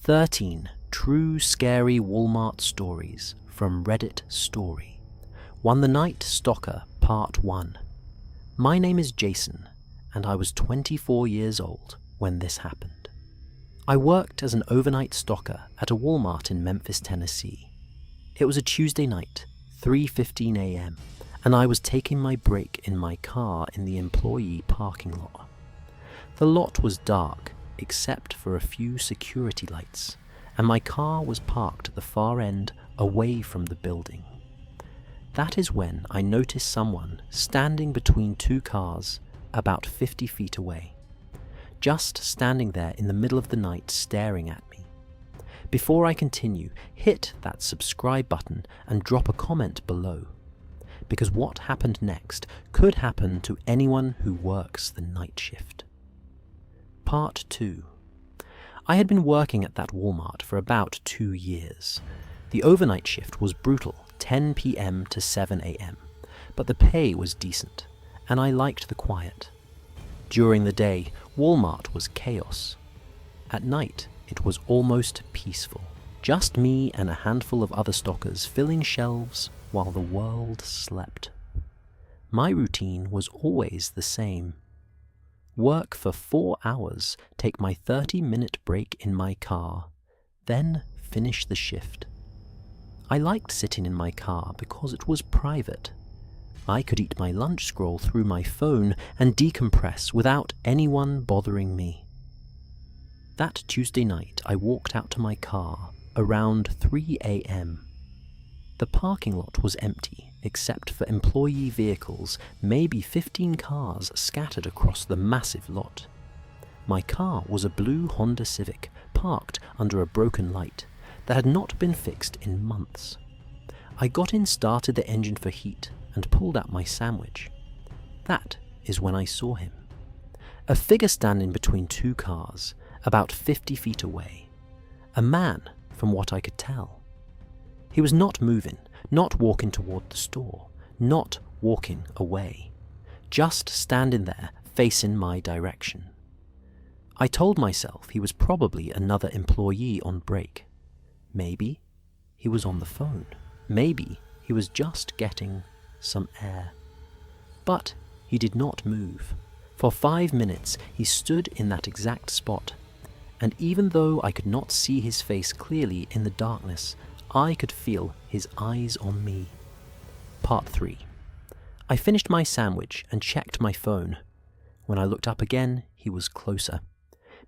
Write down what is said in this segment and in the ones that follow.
13 True Scary Walmart Stories from Reddit Story. One the Night Stalker Part 1. My name is Jason, and I was 24 years old when this happened. I worked as an overnight stalker at a Walmart in Memphis, Tennessee. It was a Tuesday night, 3:15 a.m., and I was taking my break in my car in the employee parking lot. The lot was dark, except for a few security lights, and my car was parked at the far end, away from the building. That is when I noticed someone standing between two cars about 50 feet away, just standing there in the middle of the night staring at me. Before I continue, hit that subscribe button and drop a comment below, because what happened next could happen to anyone who works the night shift. Part 2. I had been working at that Walmart for about 2 years. The overnight shift was brutal, 10 p.m. to 7 a.m., but the pay was decent, and I liked the quiet. During the day, Walmart was chaos. At night, it was almost peaceful. Just me and a handful of other stalkers filling shelves while the world slept. My routine was always the same. Work for 4 hours, take my 30-minute break in my car, then finish the shift. I liked sitting in my car because it was private. I could eat my lunch, scroll through my phone, and decompress without anyone bothering me. That Tuesday night, I walked out to my car around 3 a.m. The parking lot was empty, except for employee vehicles, maybe 15 cars scattered across the massive lot. My car was a blue Honda Civic, parked under a broken light that had not been fixed in months. I got in, started the engine for heat, and pulled out my sandwich. That is when I saw him. A figure standing between two cars, about 50 feet away. A man, from what I could tell. He was not moving, not walking toward the store, not walking away, just standing there facing my direction. I told myself he was probably another employee on break. Maybe he was on the phone. Maybe he was just getting some air. But he did not move. For 5 minutes he stood in that exact spot, and even though I could not see his face clearly in the darkness, I could feel his eyes on me. Part 3. I finished my sandwich and checked my phone. When I looked up again, he was closer.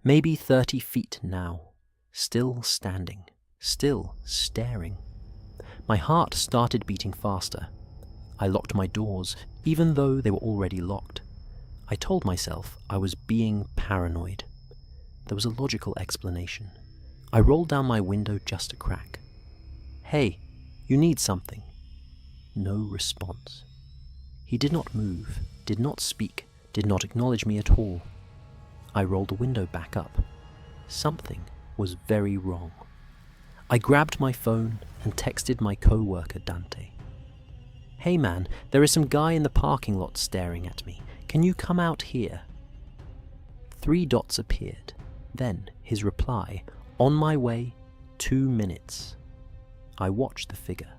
Maybe 30 feet now. Still standing. Still staring. My heart started beating faster. I locked my doors, even though they were already locked. I told myself I was being paranoid. There was a logical explanation. I rolled down my window just a crack. "Hey, you need something." No response. He did not move, did not speak, did not acknowledge me at all. I rolled the window back up. Something was very wrong. I grabbed my phone and texted my co-worker Dante. "Hey man, there is some guy in the parking lot staring at me. Can you come out here?" 3 dots appeared. Then his reply, "On my way, 2 minutes." I watched the figure.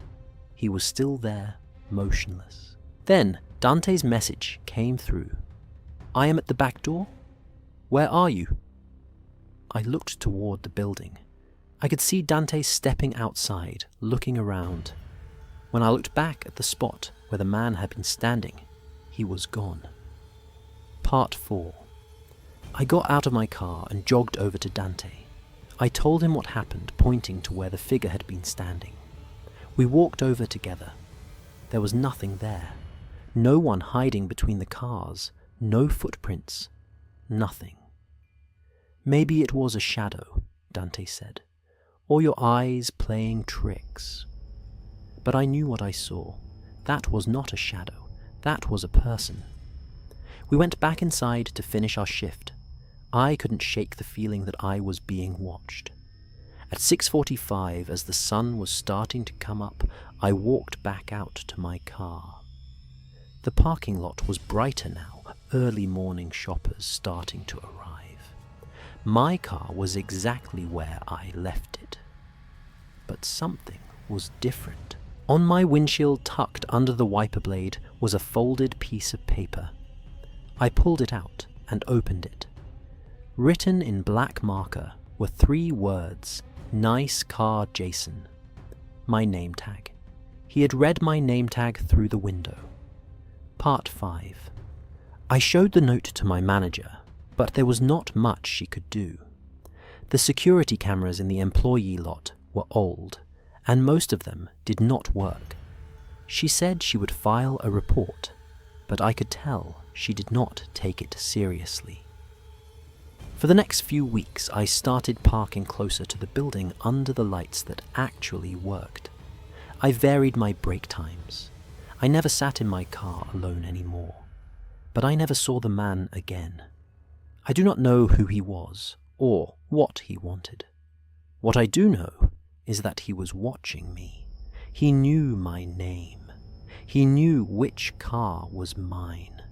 He was still there, motionless. Then Dante's message came through. "I am at the back door. Where are you?" I looked toward the building. I could see Dante stepping outside, looking around. When I looked back at the spot where the man had been standing, he was gone. Part 4. I got out of my car and jogged over to Dante. I told him what happened, pointing to where the figure had been standing. We walked over together. There was nothing there. No one hiding between the cars. No footprints. Nothing. "Maybe it was a shadow," Dante said. "Or your eyes playing tricks." But I knew what I saw. That was not a shadow. That was a person. We went back inside to finish our shift. I couldn't shake the feeling that I was being watched. At 6:45, as the sun was starting to come up, I walked back out to my car. The parking lot was brighter now, early morning shoppers starting to arrive. My car was exactly where I left it. But something was different. On my windshield, tucked under the wiper blade, was a folded piece of paper. I pulled it out and opened it. Written in black marker were 3 words: "Nice car, Jason." My name tag. He had read my name tag through the window. Part 5. I showed the note to my manager, but there was not much she could do. The security cameras in the employee lot were old, and most of them did not work. She said she would file a report, but I could tell she did not take it seriously. For the next few weeks, I started parking closer to the building under the lights that actually worked. I varied my brake times. I never sat in my car alone anymore, but I never saw the man again. I do not know who he was or what he wanted. What I do know is that he was watching me. He knew my name. He knew which car was mine.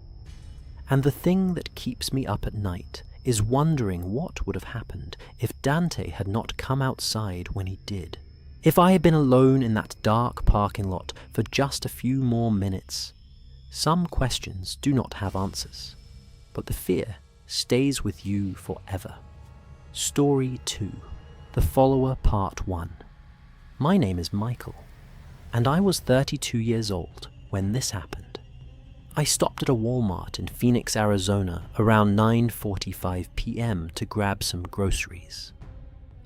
And the thing that keeps me up at night is wondering what would have happened if Dante had not come outside when he did. If I had been alone in that dark parking lot for just a few more minutes. Some questions do not have answers, but the fear stays with you forever. Story 2. The Follower Part 1. My name is Michael, and I was 32 years old when this happened. I stopped at a Walmart in Phoenix, Arizona around 9:45 p.m. to grab some groceries.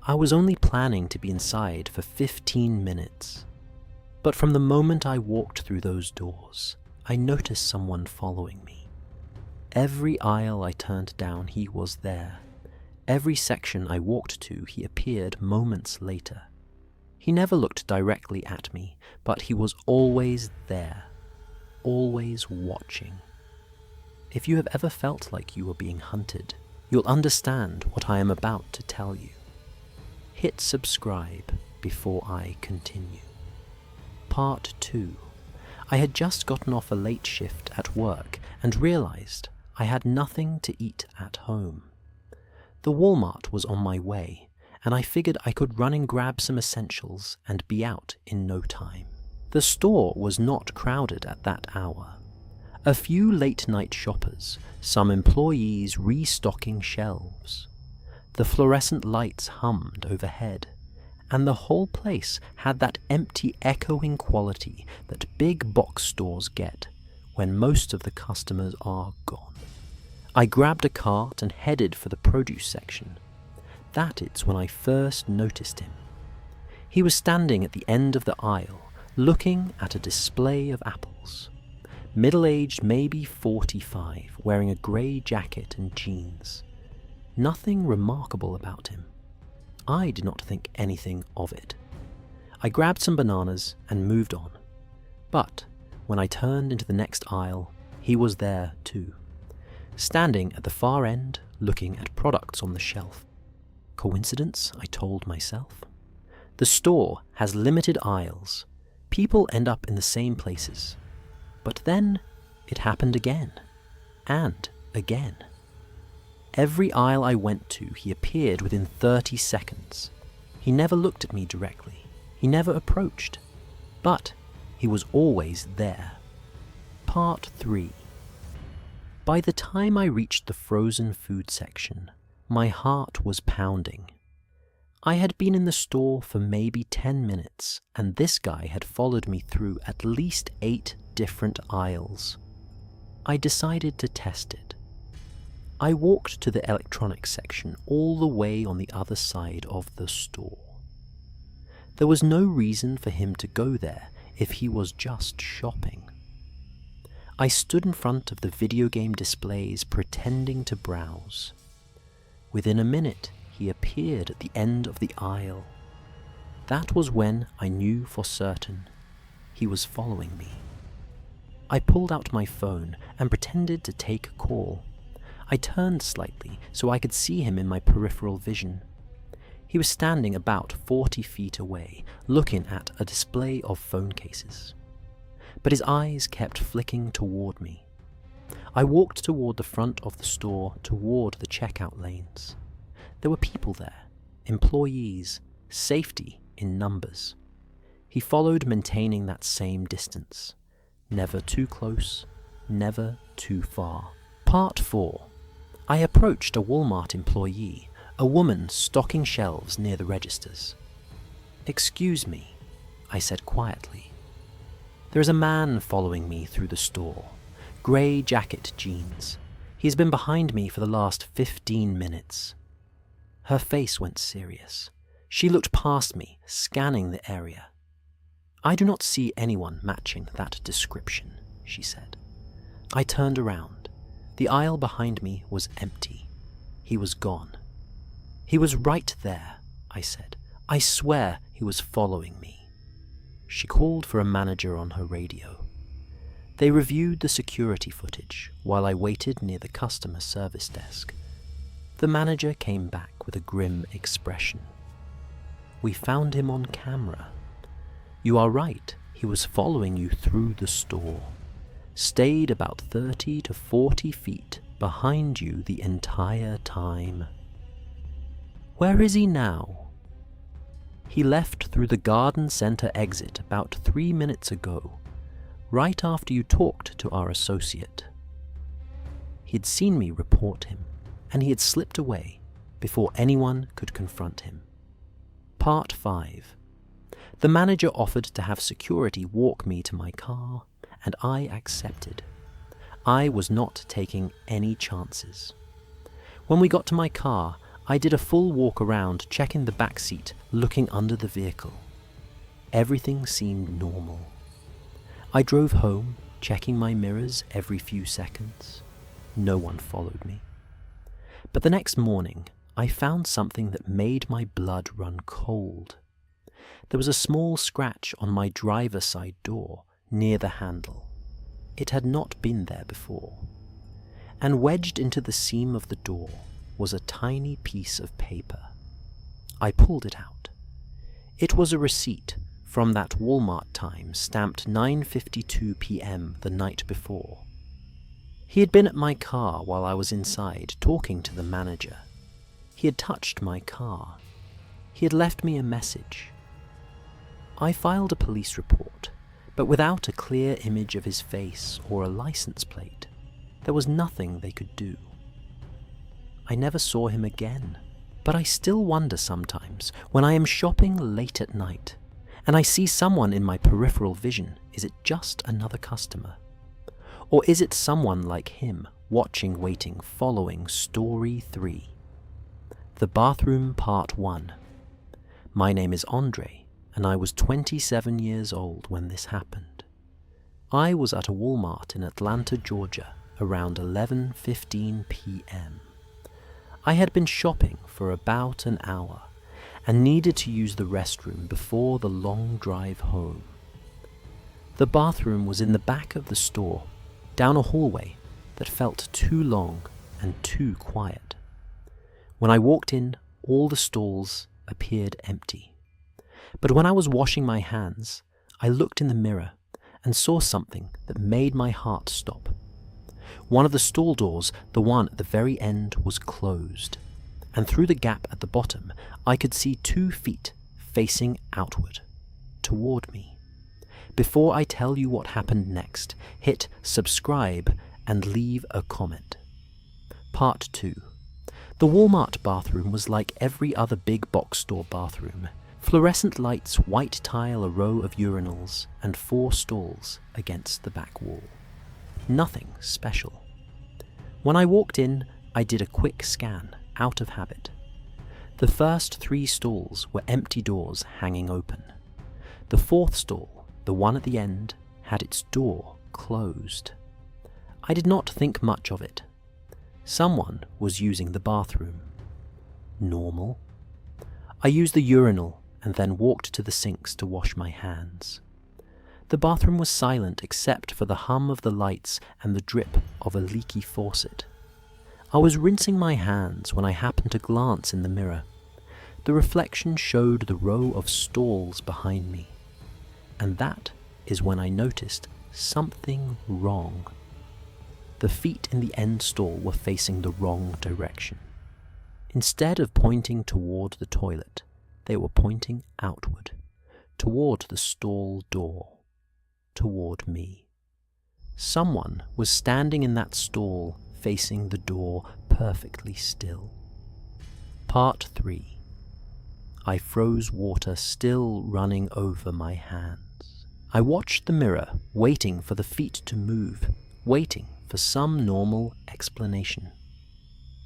I was only planning to be inside for 15 minutes, but from the moment I walked through those doors, I noticed someone following me. Every aisle I turned down, he was there. Every section I walked to, he appeared moments later. He never looked directly at me, but he was always there, always watching. If you have ever felt like you were being hunted, you'll understand what I am about to tell you. Hit subscribe before I continue. Part 2. I had just gotten off a late shift at work and realized I had nothing to eat at home. The Walmart was on my way, and I figured I could run and grab some essentials and be out in no time. The store was not crowded at that hour. A few late-night shoppers, some employees restocking shelves. The fluorescent lights hummed overhead, and the whole place had that empty, echoing quality that big box stores get when most of the customers are gone. I grabbed a cart and headed for the produce section. That is when I first noticed him. He was standing at the end of the aisle, looking at a display of apples. Middle-aged, maybe 45, wearing a grey jacket and jeans. Nothing remarkable about him. I did not think anything of it. I grabbed some bananas and moved on. But when I turned into the next aisle, he was there too, standing at the far end, looking at products on the shelf. Coincidence, I told myself. The store has limited aisles. People end up in the same places. But then it happened again, and again. Every aisle I went to, he appeared within 30 seconds. He never looked at me directly. He never approached. But he was always there. Part 3. By the time I reached the frozen food section, my heart was pounding. I had been in the store for maybe 10 minutes, and this guy had followed me through at least 8 different aisles. I decided to test it. I walked to the electronics section all the way on the other side of the store. There was no reason for him to go there if he was just shopping. I stood in front of the video game displays pretending to browse. Within a minute, he appeared at the end of the aisle. That was when I knew for certain he was following me. I pulled out my phone and pretended to take a call. I turned slightly so I could see him in my peripheral vision. He was standing about 40 feet away, looking at a display of phone cases. But his eyes kept flicking toward me. I walked toward the front of the store, toward the checkout lanes. There were people there, employees, safety in numbers. He followed, maintaining that same distance. Never too close, never too far. Part 4. I approached a Walmart employee, a woman stocking shelves near the registers. "Excuse me," I said quietly. "There is a man following me through the store. Grey jacket, jeans. He's been behind me for the last 15 minutes. Her face went serious. She looked past me, scanning the area. "I do not see anyone matching that description," she said. I turned around. The aisle behind me was empty. He was gone. "He was right there," I said. "I swear he was following me." She called for a manager on her radio. They reviewed the security footage while I waited near the customer service desk. The manager came back with a grim expression. "We found him on camera. You are right, he was following you through the store. Stayed about 30 to 40 feet behind you the entire time." "Where is he now?" "He left through the garden center exit about 3 minutes ago, right after you talked to our associate." He had seen me report him, and he had slipped away before anyone could confront him. Part 5. The manager offered to have security walk me to my car, and I accepted. I was not taking any chances. When we got to my car, I did a full walk around, checking the back seat, looking under the vehicle. Everything seemed normal. I drove home, checking my mirrors every few seconds. No one followed me. But the next morning, I found something that made my blood run cold. There was a small scratch on my driver's side door near the handle. It had not been there before. And wedged into the seam of the door was a tiny piece of paper. I pulled it out. It was a receipt from that Walmart time stamped 9:52 p.m. the night before. He had been at my car while I was inside talking to the manager. He had touched my car. He had left me a message. I filed a police report, but without a clear image of his face or a license plate, there was nothing they could do. I never saw him again, but I still wonder sometimes when I am shopping late at night and I see someone in my peripheral vision, is it just another customer? Or is it someone like him, watching, waiting, following Story 3? The Bathroom Part 1. My name is Andre, and I was 27 years old when this happened. I was at a Walmart in Atlanta, Georgia, around 11:15 p.m. I had been shopping for about an hour and needed to use the restroom before the long drive home. The bathroom was in the back of the store, down a hallway that felt too long and too quiet. When I walked in, all the stalls appeared empty. But when I was washing my hands, I looked in the mirror and saw something that made my heart stop. One of the stall doors, the one at the very end, was closed, and through the gap at the bottom, I could see 2 feet facing outward, toward me. Before I tell you what happened next, hit subscribe and leave a comment. Part 2. The Walmart bathroom was like every other big box store bathroom. Fluorescent lights, white tile, a row of urinals, and 4 stalls against the back wall. Nothing special. When I walked in, I did a quick scan, out of habit. The first 3 stalls were empty doors hanging open. The 4th stall, the one at the end, had its door closed. I did not think much of it. Someone was using the bathroom. Normal. I used the urinal and then walked to the sinks to wash my hands. The bathroom was silent except for the hum of the lights and the drip of a leaky faucet. I was rinsing my hands when I happened to glance in the mirror. The reflection showed the row of stalls behind me, and that is when I noticed something wrong. The feet in the end stall were facing the wrong direction. Instead of pointing toward the toilet, they were pointing outward, toward the stall door, toward me. Someone was standing in that stall, facing the door, perfectly still. Part 3. I froze water still running over my hands. I watched the mirror, waiting for the feet to move, waiting for some normal explanation.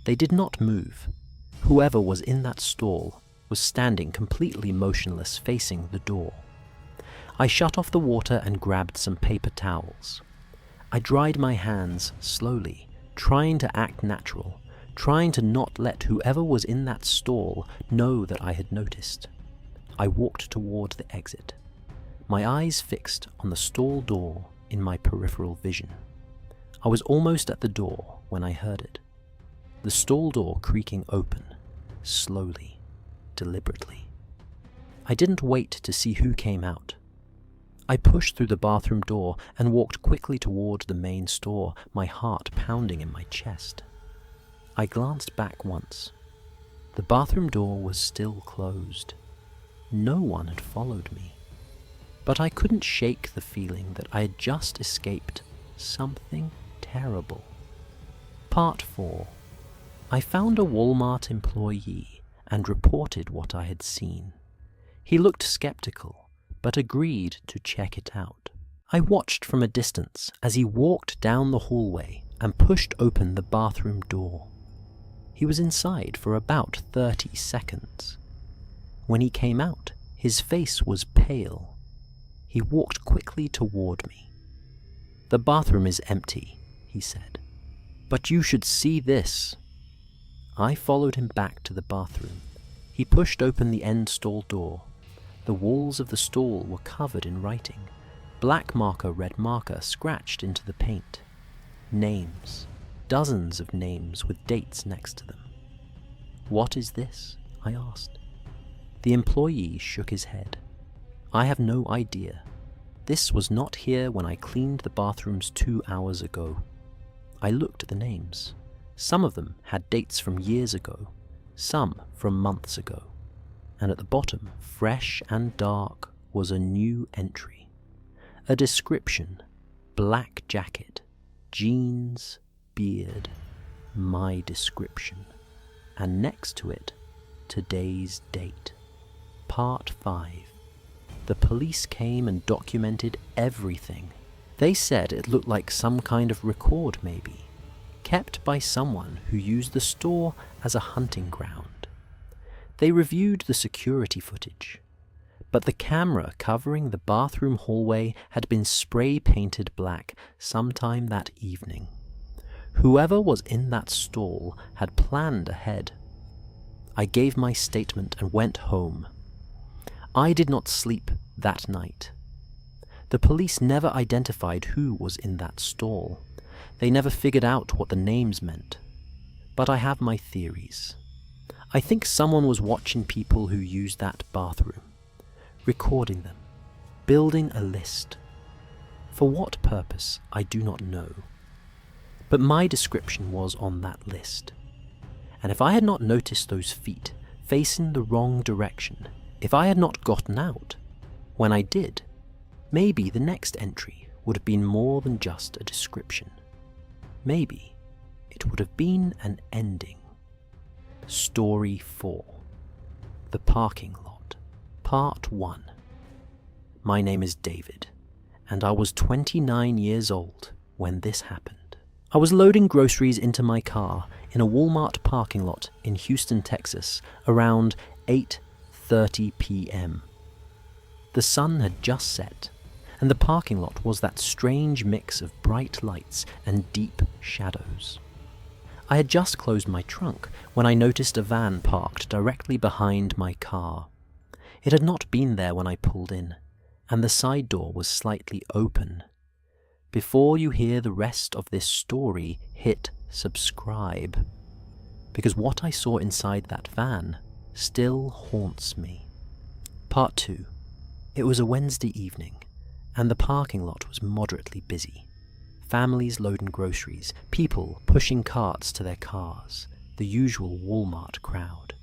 They did not move. Whoever was in that stall was standing completely motionless, facing the door. I shut off the water and grabbed some paper towels. I dried my hands slowly, trying to act natural, trying to not let whoever was in that stall know that I had noticed. I walked toward the exit, my eyes fixed on the stall door in my peripheral vision. I was almost at the door when I heard it. The stall door creaking open, slowly, deliberately. I didn't wait to see who came out. I pushed through the bathroom door and walked quickly toward the main store, my heart pounding in my chest. I glanced back once. The bathroom door was still closed. No one had followed me. But I couldn't shake the feeling that I had just escaped something terrible. Part 4. I found a Walmart employee and reported what I had seen. He looked skeptical, but agreed to check it out. I watched from a distance as he walked down the hallway and pushed open the bathroom door. He was inside for about 30 seconds. When he came out, his face was pale. He walked quickly toward me. "The bathroom is empty," he said. "But you should see this." I followed him back to the bathroom. He pushed open the end stall door. The walls of the stall were covered in writing. Black marker, red marker scratched into the paint. Names. Dozens of names with dates next to them. "What is this?" I asked. The employee shook his head. "I have no idea. This was not here when I cleaned the bathrooms 2 hours ago." I looked at the names. Some of them had dates from years ago, some from months ago. And at the bottom, fresh and dark, was a new entry. A description: black jacket, jeans, beard, my description. And next to it, today's date. Part 5. The police came and documented everything. They said it looked like some kind of record maybe, kept by someone who used the store as a hunting ground. They reviewed the security footage, but the camera covering the bathroom hallway had been spray painted black sometime that evening. Whoever was in that stall had planned ahead. I gave my statement and went home. I did not sleep that night. The police never identified who was in that stall. They never figured out what the names meant. But I have my theories. I think someone was watching people who used that bathroom, recording them, building a list. For what purpose, I do not know. But my description was on that list. And if I had not noticed those feet facing the wrong direction, if I had not gotten out, when I did, maybe the next entry would have been more than just a description. Maybe it would have been an ending. Story 4. The Parking Lot. Part 1. My name is David, and I was 29 years old when this happened. I was loading groceries into my car in a Walmart parking lot in Houston, Texas, around 8:30 p.m. The sun had just set, and the parking lot was that strange mix of bright lights and deep shadows. I had just closed my trunk when I noticed a van parked directly behind my car. It had not been there when I pulled in, and the side door was slightly open. Before you hear the rest of this story, hit subscribe, because what I saw inside that van still haunts me. Part 2. It was a Wednesday evening, and the parking lot was moderately busy. Families loading groceries, people pushing carts to their cars, the usual Walmart crowd.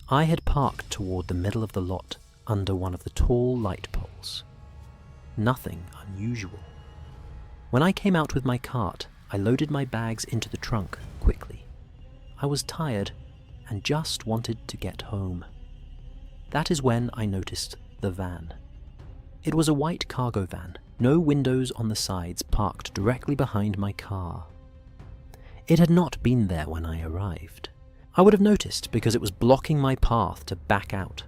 I had parked toward the middle of the lot under one of the tall light poles. Nothing unusual. When I came out with my cart, I loaded my bags into the trunk quickly. I was tired and just wanted to get home. That is when I noticed the van. It was a white cargo van, no windows on the sides, parked directly behind my car. It had not been there when I arrived. I would have noticed because it was blocking my path to back out.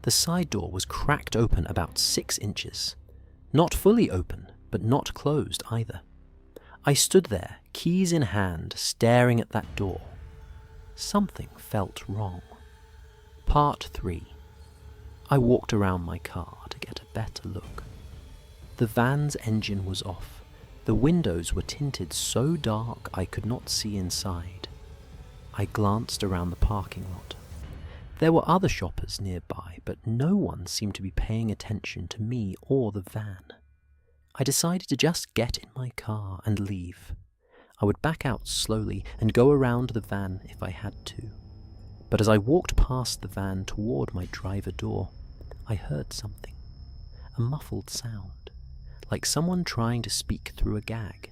The side door was cracked open about 6 inches. Not fully open, but not closed either. I stood there, keys in hand, staring at that door. Something felt wrong. Part 3. I walked around my car to get a better look. The van's engine was off. The windows were tinted so dark I could not see inside. I glanced around the parking lot. There were other shoppers nearby, but no one seemed to be paying attention to me or the van. I decided to just get in my car and leave. I would back out slowly and go around the van if I had to. But as I walked past the van toward my driver door, I heard something. A muffled sound, like someone trying to speak through a gag.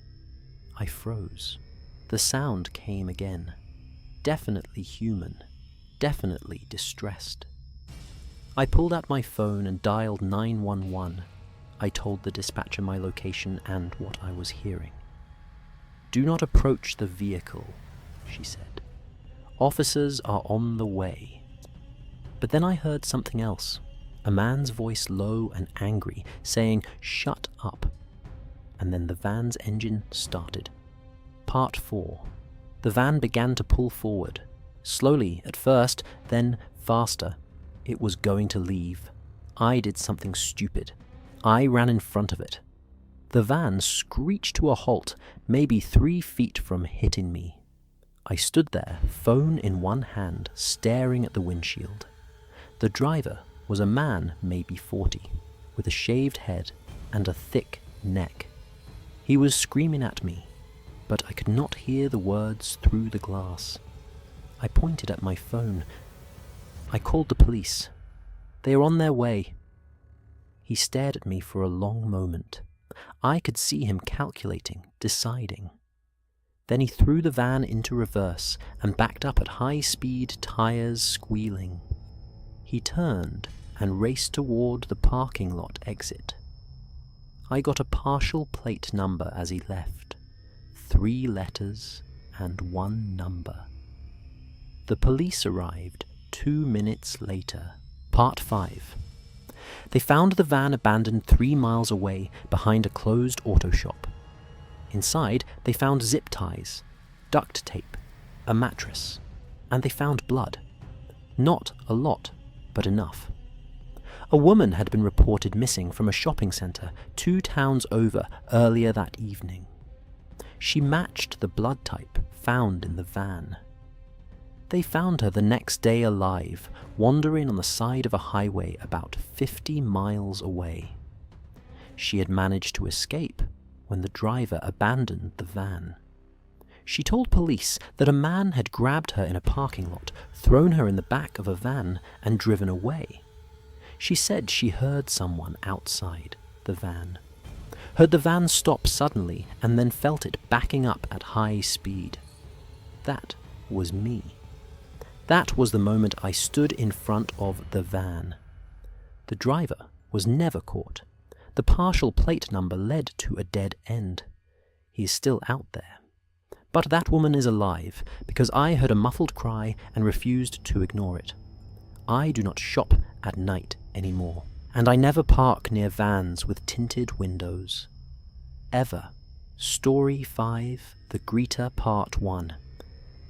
I froze. The sound came again. Definitely human. Definitely distressed. I pulled out my phone and dialed 911. I told the dispatcher my location and what I was hearing. "Do not approach the vehicle," she said. "Officers are on the way." But then I heard something else. A man's voice, low and angry, saying, "Shut up." And then the van's engine started. Part 4. The van began to pull forward. Slowly at first, then faster. It was going to leave. I did something stupid. I ran in front of it. The van screeched to a halt, maybe 3 feet from hitting me. I stood there, phone in one hand, staring at the windshield. The driver was a man, maybe 40, with a shaved head and a thick neck. He was screaming at me, but I could not hear the words through the glass. I pointed at my phone. I called the police. "They are on their way." He stared at me for a long moment. I could see him calculating, deciding. Then he threw the van into reverse and backed up at high speed, tires squealing. He turned and raced toward the parking lot exit. I got a partial plate number as he left. 3 letters and 1 number. The police arrived 2 minutes later. Part 5. They found the van abandoned 3 miles away behind a closed auto shop. Inside, they found zip ties, duct tape, a mattress, and they found blood. Not a lot, but enough. A woman had been reported missing from a shopping center 2 towns over earlier that evening. She matched the blood type found in the van. They found her the next day alive, wandering on the side of a highway about 50 miles away. She had managed to escape when the driver abandoned the van. She told police that a man had grabbed her in a parking lot, thrown her in the back of a van, and driven away. She said she heard someone outside the van. Heard the van stop suddenly and then felt it backing up at high speed. That was me. That was the moment I stood in front of the van. The driver was never caught. The partial plate number led to a dead end. He is still out there. But that woman is alive because I heard a muffled cry and refused to ignore it. I do not shop at night anymore, and I never park near vans with tinted windows. Ever. Story 5, The Greeter, Part 1.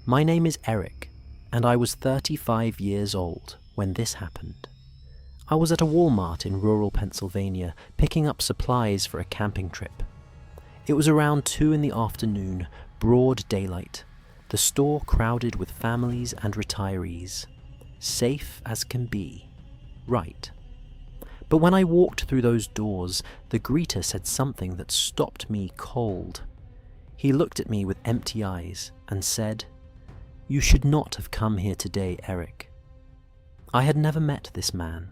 My name is Eric, and I was 35 years old when this happened. I was at a Walmart in rural Pennsylvania picking up supplies for a camping trip. It was around 2 in the afternoon, broad daylight, the store crowded with families and retirees. Safe as can be. Right. But when I walked through those doors, the greeter said something that stopped me cold. He looked at me with empty eyes and said, "You should not have come here today, Eric." I had never met this man.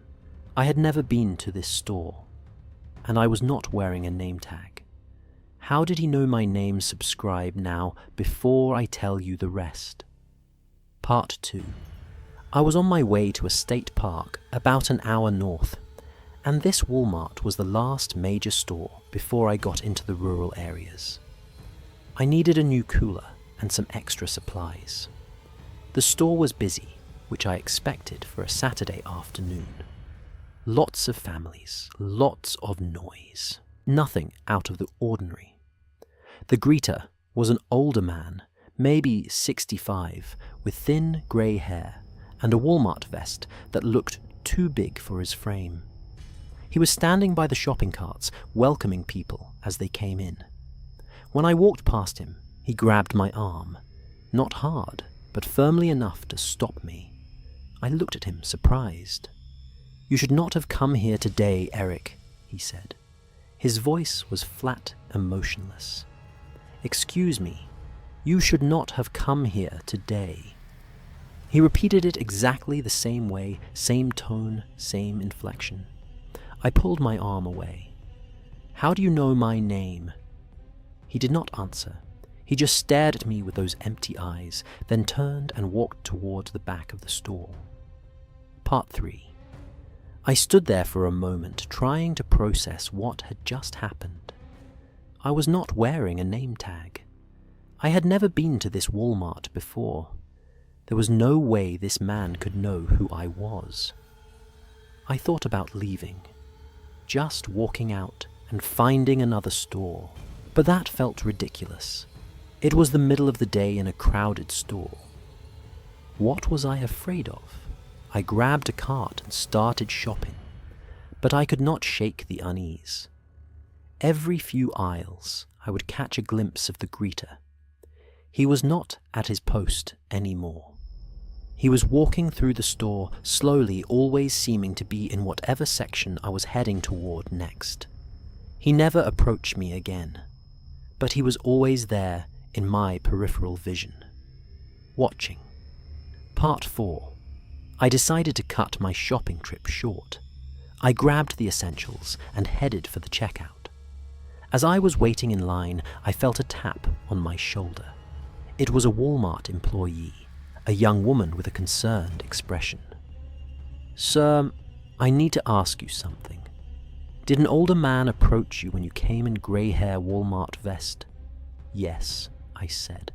I had never been to this store. And I was not wearing a name tag. How did he know my name? Subscribe now before I tell you the rest. Part 2. I was on my way to a state park about an hour north, and this Walmart was the last major store before I got into the rural areas. I needed a new cooler and some extra supplies. The store was busy, which I expected for a Saturday afternoon. Lots of families, lots of noise, nothing out of the ordinary. The greeter was an older man, maybe 65, with thin grey hair and a Walmart vest that looked too big for his frame. He was standing by the shopping carts, welcoming people as they came in. When I walked past him, he grabbed my arm, not hard, but firmly enough to stop me. I looked at him, surprised. "You should not have come here today, Eric," he said. His voice was flat and motionless. "Excuse me, you should not have come here today." He repeated it exactly the same way, same tone, same inflection. I pulled my arm away. "How do you know my name?" He did not answer. He just stared at me with those empty eyes, then turned and walked toward the back of the store. Part 3. I stood there for a moment, trying to process what had just happened. I was not wearing a name tag. I had never been to this Walmart before. There was no way this man could know who I was. I thought about leaving, just walking out and finding another store, but that felt ridiculous. It was the middle of the day in a crowded store. What was I afraid of? I grabbed a cart and started shopping, but I could not shake the unease. Every few aisles, I would catch a glimpse of the greeter. He was not at his post anymore. He was walking through the store, slowly, always seeming to be in whatever section I was heading toward next. He never approached me again, but he was always there in my peripheral vision, watching. Part 4. I decided to cut my shopping trip short. I grabbed the essentials and headed for the checkout. As I was waiting in line, I felt a tap on my shoulder. It was a Walmart employee, a young woman with a concerned expression. "Sir, I need to ask you something. Did an older man approach you when you came in grey-hair Walmart vest?" "Yes," I said.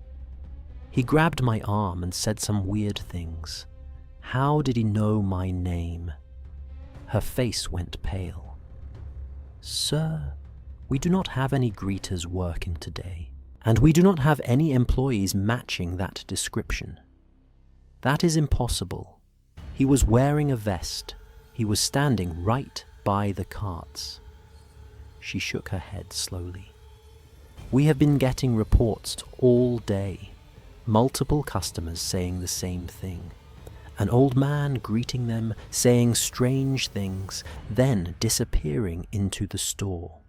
He grabbed my arm and said some weird things. How did he know my name? Her face went pale. "Sir, we do not have any greeters working today, and we do not have any employees matching that description." "That is impossible. He was wearing a vest. He was standing right by the carts." She shook her head slowly. "We have been getting reports all day. Multiple customers saying the same thing. An old man greeting them, saying strange things, then disappearing into the store."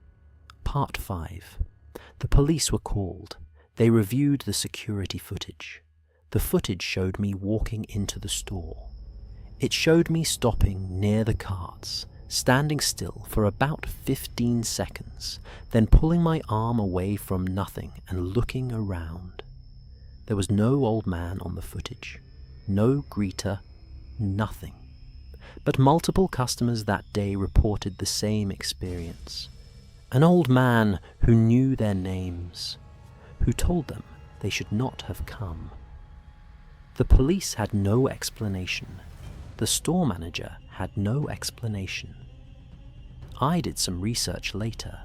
Part 5. The police were called. They reviewed the security footage. The footage showed me walking into the store. It showed me stopping near the carts, standing still for about 15 seconds, then pulling my arm away from nothing and looking around. There was no old man on the footage, no greeter, nothing. But multiple customers that day reported the same experience. An old man who knew their names, who told them they should not have come. The police had no explanation. The store manager had no explanation. I did some research later,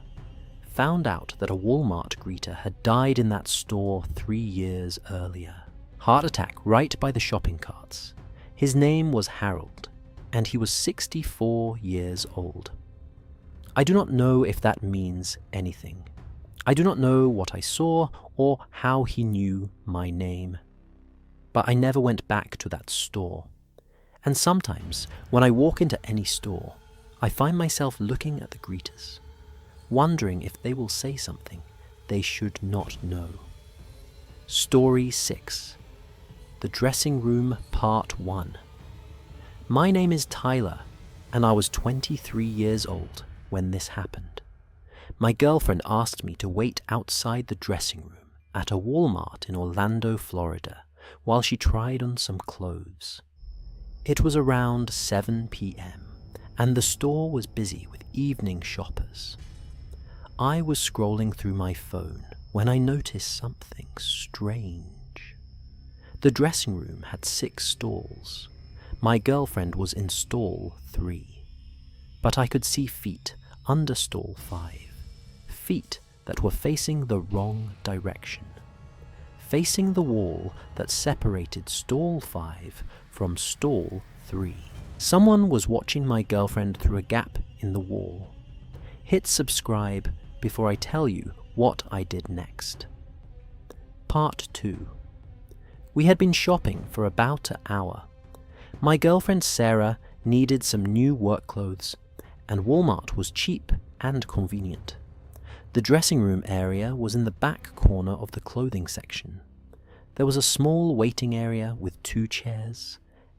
found out that a Walmart greeter had died in that store 3 years earlier. Heart attack right by the shopping carts. His name was Harold, and he was 64 years old. I do not know if that means anything. I do not know what I saw or how he knew my name. But I never went back to that store. And sometimes, when I walk into any store, I find myself looking at the greeters, wondering if they will say something they should not know. Story 6. The Dressing Room Part 1. My name is Tyler, and I was 23 years old when this happened. My girlfriend asked me to wait outside the dressing room at a Walmart in Orlando, Florida, while she tried on some clothes. It was around 7 p.m., and the store was busy with evening shoppers. I was scrolling through my phone when I noticed something strange. The dressing room had 6 stalls. My girlfriend was in stall 3, but I could see feet under stall 5, feet that were facing the wrong direction, facing the wall that separated stall 5 from stall 3. Someone was watching my girlfriend through a gap in the wall. Hit subscribe before I tell you what I did next. Part 2. We had been shopping for about an hour. My girlfriend Sarah needed some new work clothes, and Walmart was cheap and convenient. The dressing room area was in the back corner of the clothing section. There was a small waiting area with 2 chairs,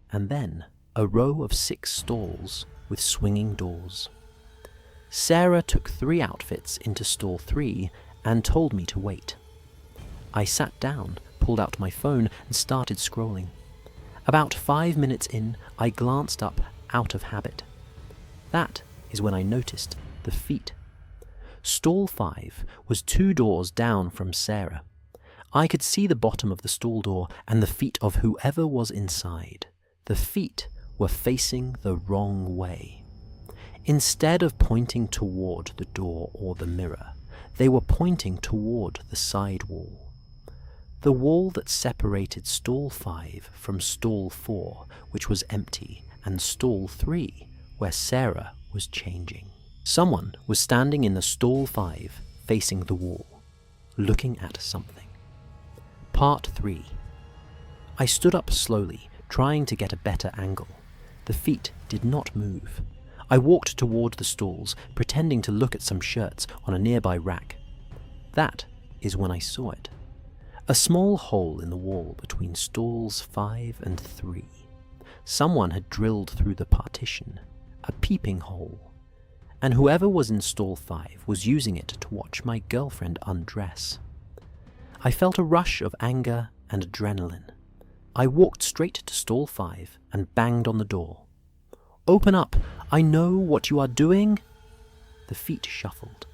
and then a row of 6 stalls with swinging doors. Sarah took 3 outfits into stall 3 and told me to wait. I sat down, pulled out my phone, and started scrolling. About 5 minutes in, I glanced up out of habit. That is when I noticed the feet. Stall 5 was 2 doors down from Sarah. I could see the bottom of the stall door and the feet of whoever was inside. The feet were facing the wrong way. Instead of pointing toward the door or the mirror, they were pointing toward the side wall. The wall that separated stall 5 from stall 4, which was empty, and stall 3, where Sarah was changing. Someone was standing in the stall 5, facing the wall, looking at something. Part 3. I stood up slowly, trying to get a better angle. The feet did not move. I walked toward the stalls, pretending to look at some shirts on a nearby rack. That is when I saw it. A small hole in the wall between stalls 5 and 3. Someone had drilled through the partition, a peeping hole, and whoever was in stall 5 was using it to watch my girlfriend undress. I felt a rush of anger and adrenaline. I walked straight to stall 5 and banged on the door. "Open up! I know what you are doing!" The feet shuffled.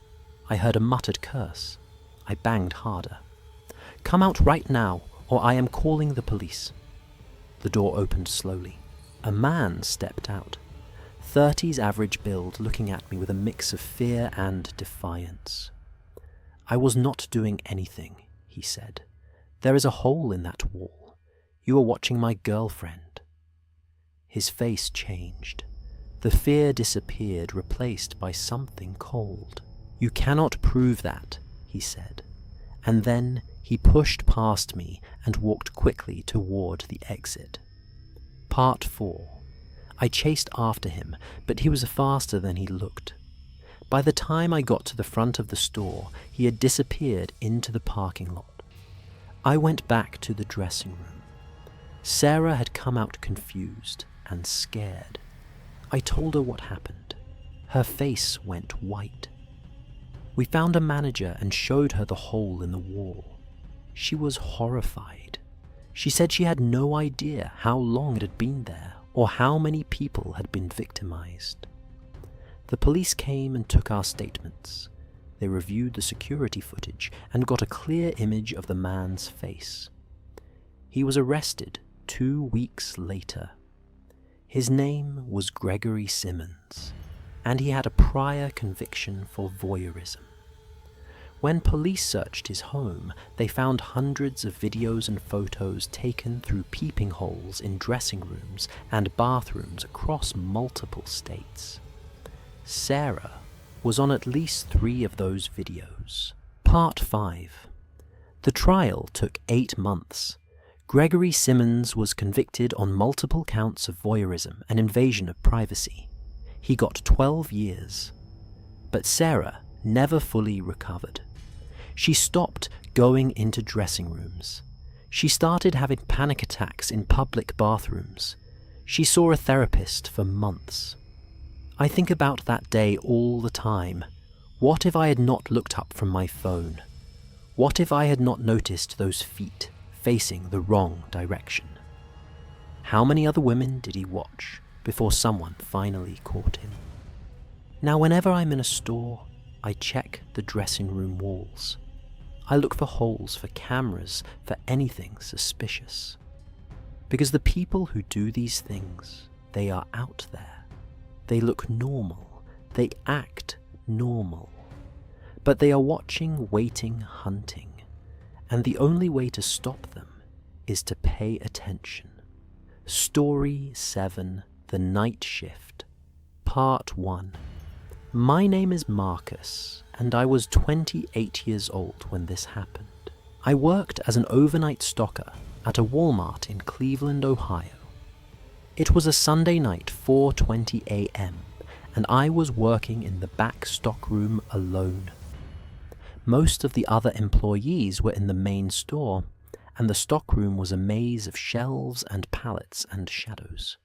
I heard a muttered curse. I banged harder. "Come out right now, or I am calling the police." The door opened slowly. A man stepped out. 30s average build, looking at me with a mix of fear and defiance. "I was not doing anything," he said. "There is a hole in that wall. You are watching my girlfriend." His face changed. The fear disappeared, replaced by something cold. "You cannot prove that," he said. And then he pushed past me and walked quickly toward the exit. Part 4. I chased after him, but he was faster than he looked. By the time I got to the front of the store, he had disappeared into the parking lot. I went back to the dressing room. Sarah had come out confused and scared. I told her what happened. Her face went white. We found a manager and showed her the hole in the wall. She was horrified. She said she had no idea how long it had been there or how many people had been victimized. The police came and took our statements. They reviewed the security footage and got a clear image of the man's face. He was arrested 2 weeks later. His name was Gregory Simmons, and he had a prior conviction for voyeurism. When police searched his home, they found hundreds of videos and photos taken through peeping holes in dressing rooms and bathrooms across multiple states. Sarah was on at least 3 of those videos. Part 5. The trial took 8 months. Gregory Simmons was convicted on multiple counts of voyeurism and invasion of privacy. He got 12 years. But Sarah never fully recovered. She stopped going into dressing rooms. She started having panic attacks in public bathrooms. She saw a therapist for months. I think about that day all the time. What if I had not looked up from my phone? What if I had not noticed those feet facing the wrong direction? How many other women did he watch before someone finally caught him? Now, whenever I'm in a store, I check the dressing room walls. I look for holes, for cameras, for anything suspicious. Because the people who do these things, they are out there. They look normal. They act normal. But they are watching, waiting, hunting. And the only way to stop them is to pay attention. Story 7, The Night Shift, Part 1. My name is Marcus, and I was 28 years old when this happened. I worked as an overnight stocker at a Walmart in Cleveland, Ohio. It was a Sunday night, 4:20 a.m., and I was working in the back stockroom alone. Most of the other employees were in the main store, and the stockroom was a maze of shelves and pallets and shadows.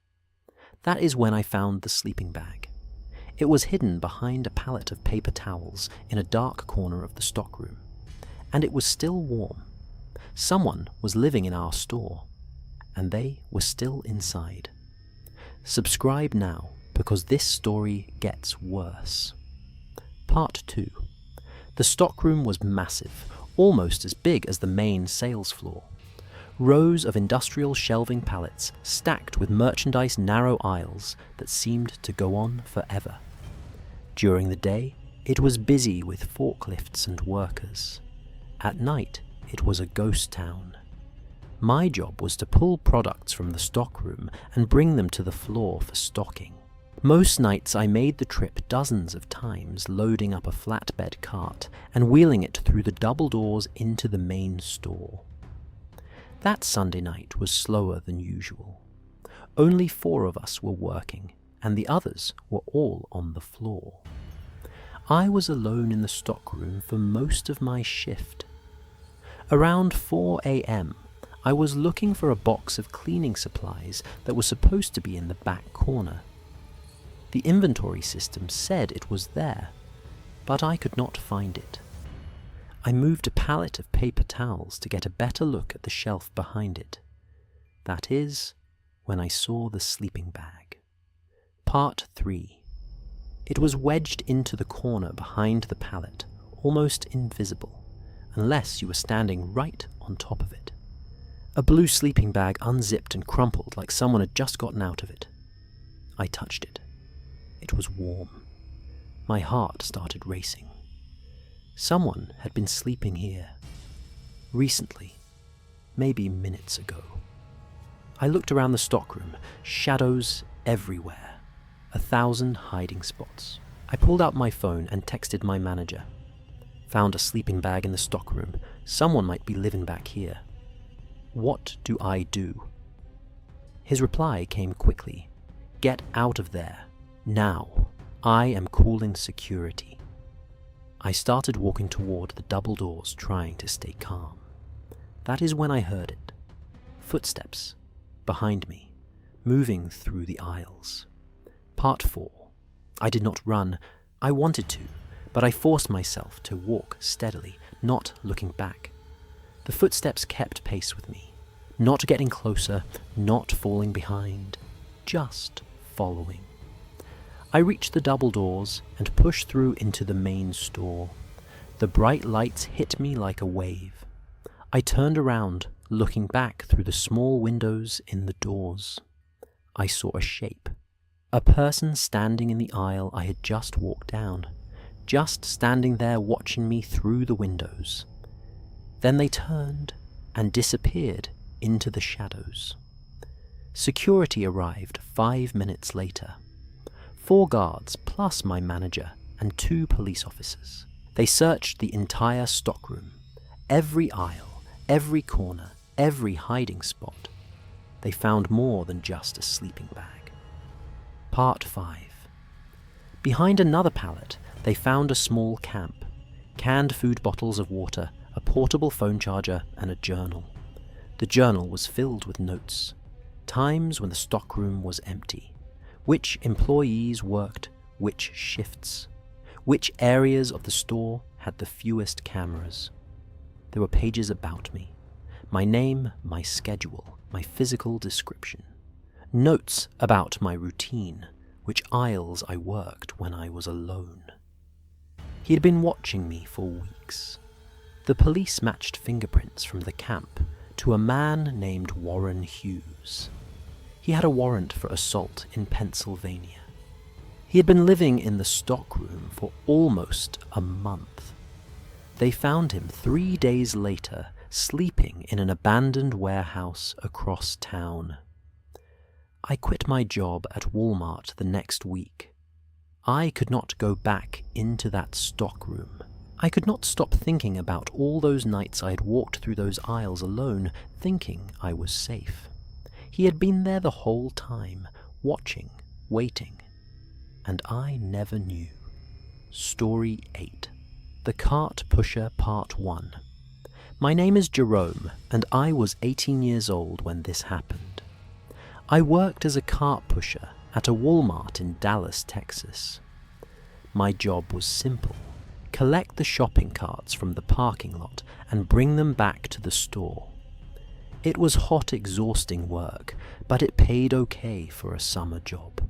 That is when I found the sleeping bag. It was hidden behind a pallet of paper towels in a dark corner of the stockroom, and it was still warm. Someone was living in our store, and they were still inside. Subscribe now, because this story gets worse. Part 2. The stockroom was massive, almost as big as the main sales floor. Rows of industrial shelving pallets stacked with merchandise narrow aisles that seemed to go on forever. During the day, it was busy with forklifts and workers. At night, it was a ghost town. My job was to pull products from the stockroom and bring them to the floor for stocking. Most nights I made the trip dozens of times, loading up a flatbed cart and wheeling it through the double doors into the main store. That Sunday night was slower than usual. Only 4 of us were working, and the others were all on the floor. I was alone in the stockroom for most of my shift. Around 4 a.m., I was looking for a box of cleaning supplies that was supposed to be in the back corner. The inventory system said it was there, but I could not find it. I moved a pallet of paper towels to get a better look at the shelf behind it. That is, when I saw the sleeping bag. Part 3. It was wedged into the corner behind the pallet, almost invisible, unless you were standing right on top of it. A blue sleeping bag unzipped and crumpled like someone had just gotten out of it. I touched it. It was warm. My heart started racing. Someone had been sleeping here. Recently. Maybe minutes ago. I looked around the stockroom, shadows everywhere. 1,000 hiding spots. I pulled out my phone and texted my manager. Found a sleeping bag in the stockroom. Someone might be living back here. What do I do? His reply came quickly. Get out of there. Now. I am calling security. I started walking toward the double doors, trying to stay calm. That is when I heard it. Footsteps. Behind me. Moving through the aisles. Part 4. I did not run. I wanted to, but I forced myself to walk steadily, not looking back. The footsteps kept pace with me, not getting closer, not falling behind, just following. I reached the double doors and pushed through into the main store. The bright lights hit me like a wave. I turned around, looking back through the small windows in the doors. I saw a shape. A person standing in the aisle I had just walked down, just standing there watching me through the windows. Then they turned and disappeared into the shadows. Security arrived 5 minutes later. 4 guards plus my manager and 2 police officers. They searched the entire stockroom, every aisle, every corner, every hiding spot. They found more than just a sleeping bag. Part 5. Behind another pallet, they found a small camp, canned food bottles of water, a portable phone charger, and a journal. The journal was filled with notes, times when the stockroom was empty, which employees worked which shifts, which areas of the store had the fewest cameras. There were pages about me, my name, my schedule, my physical description, notes about my routine, which aisles I worked when I was alone. He had been watching me for weeks. The police matched fingerprints from the camp to a man named Warren Hughes. He had a warrant for assault in Pennsylvania. He had been living in the stockroom for almost a month. They found him 3 days later, sleeping in an abandoned warehouse across town. I quit my job at Walmart the next week. I could not go back into that stockroom. I could not stop thinking about all those nights I had walked through those aisles alone, thinking I was safe. He had been there the whole time, watching, waiting, and I never knew. Story 8. The Cart Pusher Part 1. My name is Jerome, and I was 18 years old when this happened. I worked as a cart pusher at a Walmart in Dallas, Texas. My job was simple. Collect the shopping carts from the parking lot and bring them back to the store. It was hot, exhausting work, but it paid okay for a summer job.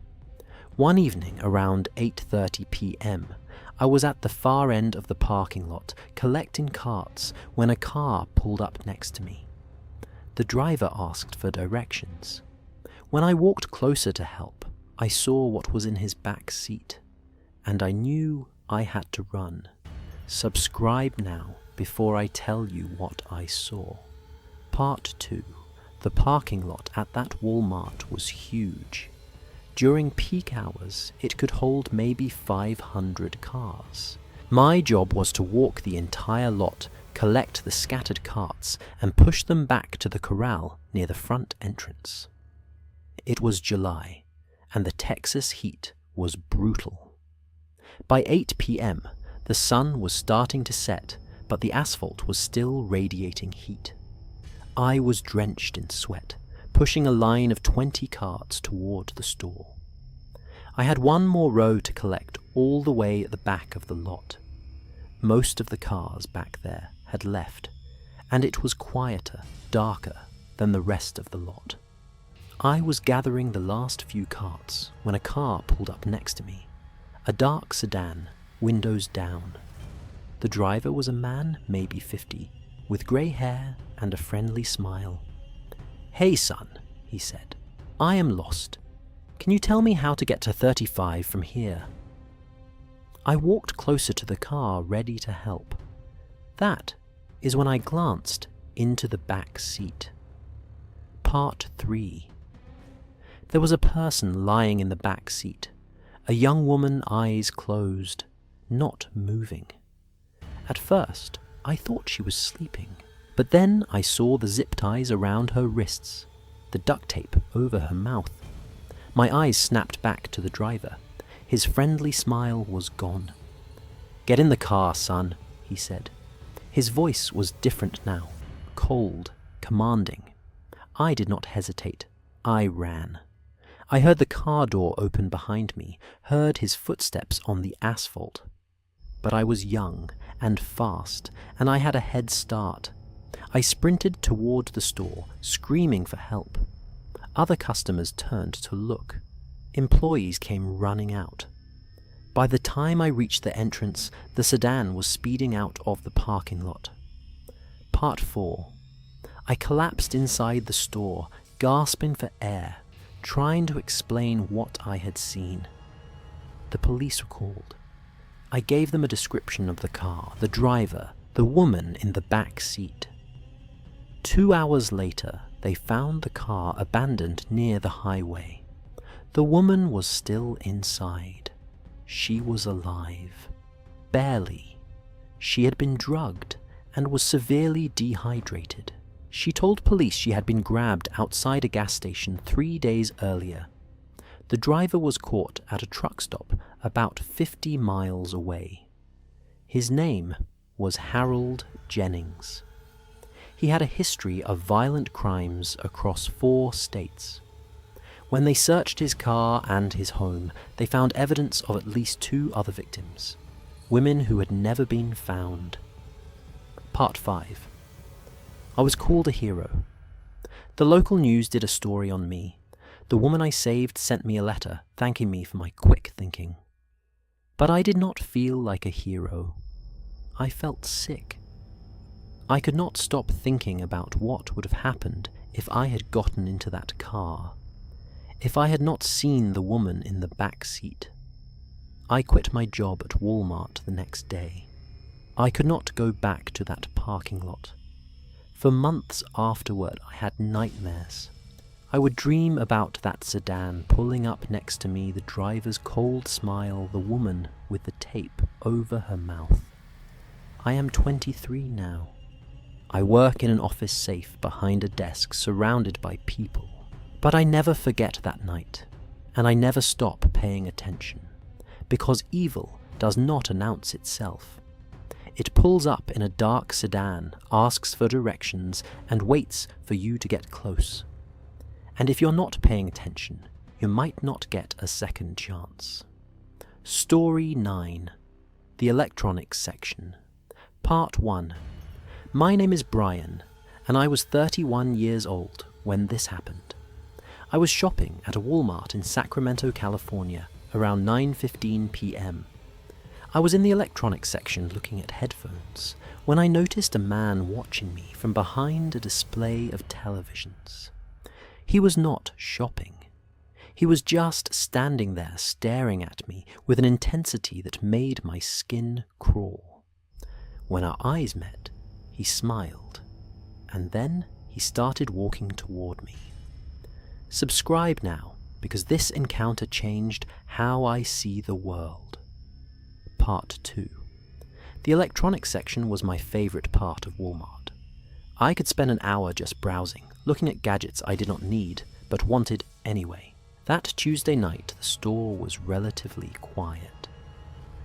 One evening around 8:30 p.m., I was at the far end of the parking lot collecting carts when a car pulled up next to me. The driver asked for directions. When I walked closer to help, I saw what was in his back seat, and I knew I had to run. Subscribe now before I tell you what I saw. Part 2. The parking lot at that Walmart was huge. During peak hours, it could hold maybe 500 cars. My job was to walk the entire lot, collect the scattered carts, and push them back to the corral near the front entrance. It was July, and the Texas heat was brutal. By 8 p.m., the sun was starting to set, but the asphalt was still radiating heat. I was drenched in sweat, pushing a line of 20 carts toward the store. I had one more row to collect all the way at the back of the lot. Most of the cars back there had left, and it was quieter, darker than the rest of the lot. I was gathering the last few carts when a car pulled up next to me, a dark sedan, windows down. The driver was a man, maybe 50, with grey hair and a friendly smile. "Hey son," he said, "I am lost. Can you tell me how to get to 35 from here?" I walked closer to the car, ready to help. That is when I glanced into the back seat. Part 3. There was a person lying in the back seat, a young woman, eyes closed, not moving. At first, I thought she was sleeping, but then I saw the zip ties around her wrists, the duct tape over her mouth. My eyes snapped back to the driver. His friendly smile was gone. "Get in the car, son," he said. His voice was different now, cold, commanding. I did not hesitate. I ran. I heard the car door open behind me, heard his footsteps on the asphalt. But I was young and fast, and I had a head start. I sprinted toward the store, screaming for help. Other customers turned to look. Employees came running out. By the time I reached the entrance, the sedan was speeding out of the parking lot. Part 4. I collapsed inside the store, gasping for air, trying to explain what I had seen. The police were called. I gave them a description of the car, the driver, the woman in the back seat. 2 hours later, they found the car abandoned near the highway. The woman was still inside. She was alive. Barely. She had been drugged and was severely dehydrated. She told police she had been grabbed outside a gas station 3 days earlier. The driver was caught at a truck stop about 50 miles away. His name was Harold Jennings. He had a history of violent crimes across 4 states. When they searched his car and his home, they found evidence of at least 2 other victims, women who had never been found. Part 5. I was called a hero. The local news did a story on me. The woman I saved sent me a letter thanking me for my quick thinking. But I did not feel like a hero. I felt sick. I could not stop thinking about what would have happened if I had gotten into that car, if I had not seen the woman in the back seat. I quit my job at Walmart the next day. I could not go back to that parking lot. For months afterward, I had nightmares. I would dream about that sedan pulling up next to me, the driver's cold smile, the woman with the tape over her mouth. I am 23 now. I work in an office safe behind a desk surrounded by people. But I never forget that night, and I never stop paying attention, because evil does not announce itself. It pulls up in a dark sedan, asks for directions, and waits for you to get close. And if you're not paying attention, you might not get a second chance. Story 9. The Electronics Section. Part 1. My name is Brian, and I was 31 years old when this happened. I was shopping at a Walmart in Sacramento, California, around 9:15 p.m. I was in the electronics section looking at headphones when I noticed a man watching me from behind a display of televisions. He was not shopping. He was just standing there staring at me with an intensity that made my skin crawl. When our eyes met, he smiled, and then he started walking toward me. Subscribe now, because this encounter changed how I see the world. Part 2. The electronics section was my favorite part of Walmart. I could spend an hour just browsing, looking at gadgets I did not need, but wanted anyway. That Tuesday night, the store was relatively quiet.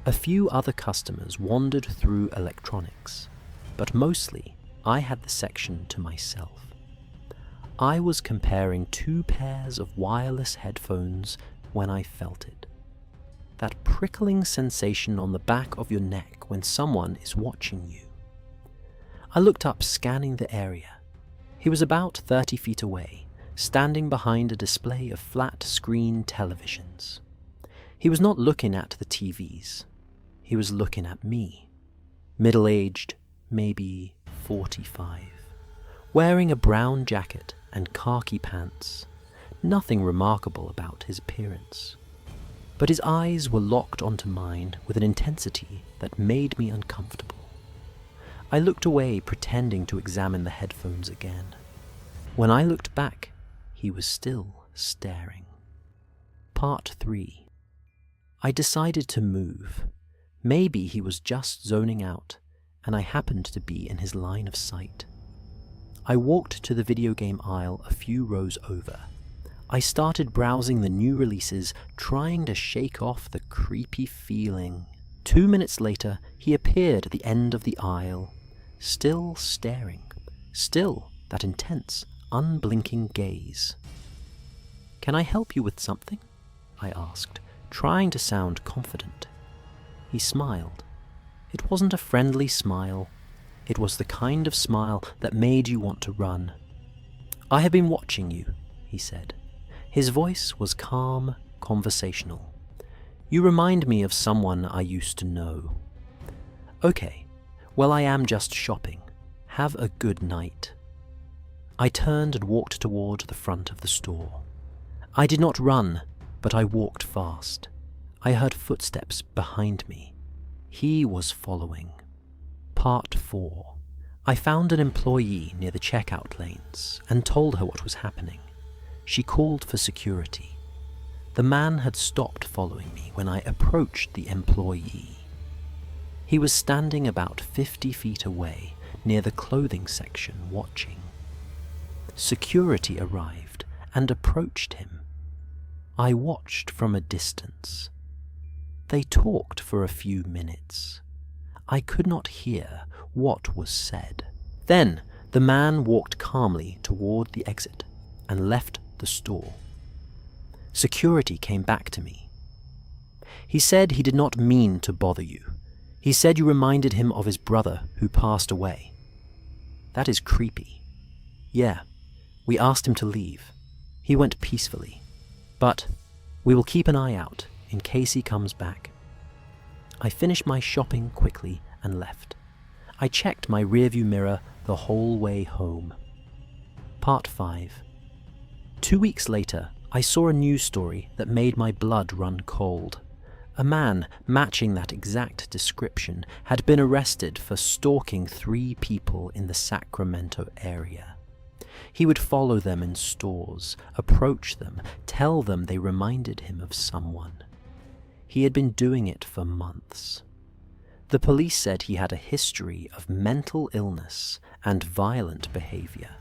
A few other customers wandered through electronics, but mostly I had the section to myself. I was comparing 2 pairs of wireless headphones when I felt it. That prickling sensation on the back of your neck when someone is watching you. I looked up, scanning the area. He was about 30 feet away, standing behind a display of flat-screen televisions. He was not looking at the TVs. He was looking at me. Middle-aged, maybe 45. Wearing a brown jacket and khaki pants. Nothing remarkable about his appearance. But his eyes were locked onto mine with an intensity that made me uncomfortable. I looked away, pretending to examine the headphones again. When I looked back, he was still staring. Part 3. I decided to move. Maybe he was just zoning out, and I happened to be in his line of sight. I walked to the video game aisle a few rows over. I started browsing the new releases, trying to shake off the creepy feeling. 2 minutes later, he appeared at the end of the aisle, still staring, still that intense, unblinking gaze. "Can I help you with something?" I asked, trying to sound confident. He smiled. It wasn't a friendly smile. It was the kind of smile that made you want to run. "I have been watching you," he said. His voice was calm, conversational. "You remind me of someone I used to know." "Okay, well, I am just shopping. Have a good night." I turned and walked toward the front of the store. I did not run, but I walked fast. I heard footsteps behind me. He was following. Part 4. I found an employee near the checkout lanes and told her what was happening. She called for security. The man had stopped following me when I approached the employee. He was standing about 50 feet away near the clothing section watching. Security arrived and approached him. I watched from a distance. They talked for a few minutes. I could not hear what was said. Then The man walked calmly toward the exit and left the store. Security came back to me. He said he did not mean to bother you. He said you reminded him of his brother who passed away. That is creepy. Yeah, we asked him to leave. He went peacefully. But we will keep an eye out in case he comes back. I finished my shopping quickly and left. I checked my rearview mirror the whole way home. Part 5. 2 weeks later, I saw a news story that made my blood run cold. A man matching that exact description had been arrested for stalking 3 people in the Sacramento area. He would follow them in stores, approach them, tell them they reminded him of someone. He had been doing it for months. The police said he had a history of mental illness and violent behavior.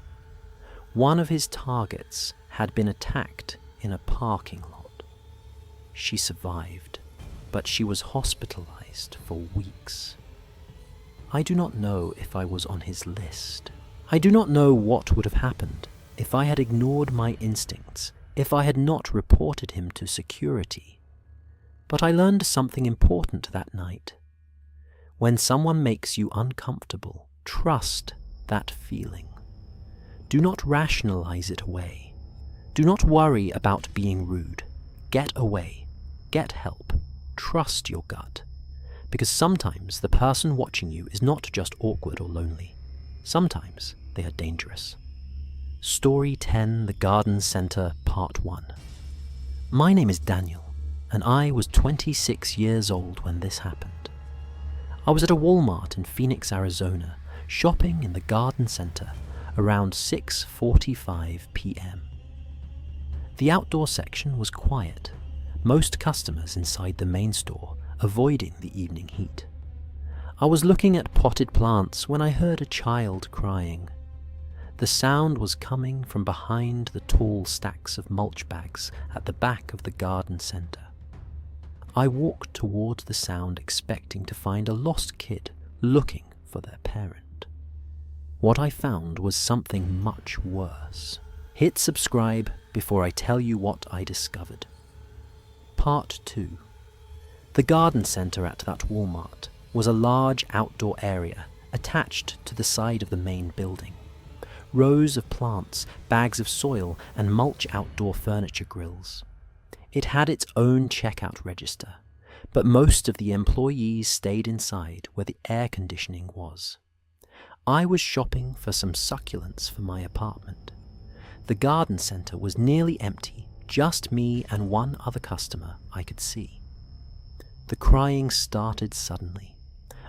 One of his targets had been attacked in a parking lot. She survived, but she was hospitalized for weeks. I do not know if I was on his list. I do not know what would have happened if I had ignored my instincts, if I had not reported him to security. But I learned something important that night. When someone makes you uncomfortable, trust that feeling. Do not rationalize it away. Do not worry about being rude. Get away. Get help. Trust your gut. Because sometimes the person watching you is not just awkward or lonely. Sometimes they are dangerous. Story 10, The Garden Center, Part 1. My name is Daniel, and I was 26 years old when this happened. I was at a Walmart in Phoenix, Arizona, shopping in the garden center around 6:45 p.m. The outdoor section was quiet, most customers inside the main store avoiding the evening heat. I was looking at potted plants when I heard a child crying. The sound was coming from behind the tall stacks of mulch bags at the back of the garden center. I walked towards the sound expecting to find a lost kid looking for their parent. What I found was something much worse. Hit subscribe before I tell you what I discovered. Part 2. The garden center at that Walmart was a large outdoor area attached to the side of the main building. Rows of plants, bags of soil, and mulch outdoor furniture grills. It had its own checkout register, but most of the employees stayed inside where the air conditioning was. I was shopping for some succulents for my apartment. The garden center was nearly empty, just me and one other customer I could see. The crying started suddenly,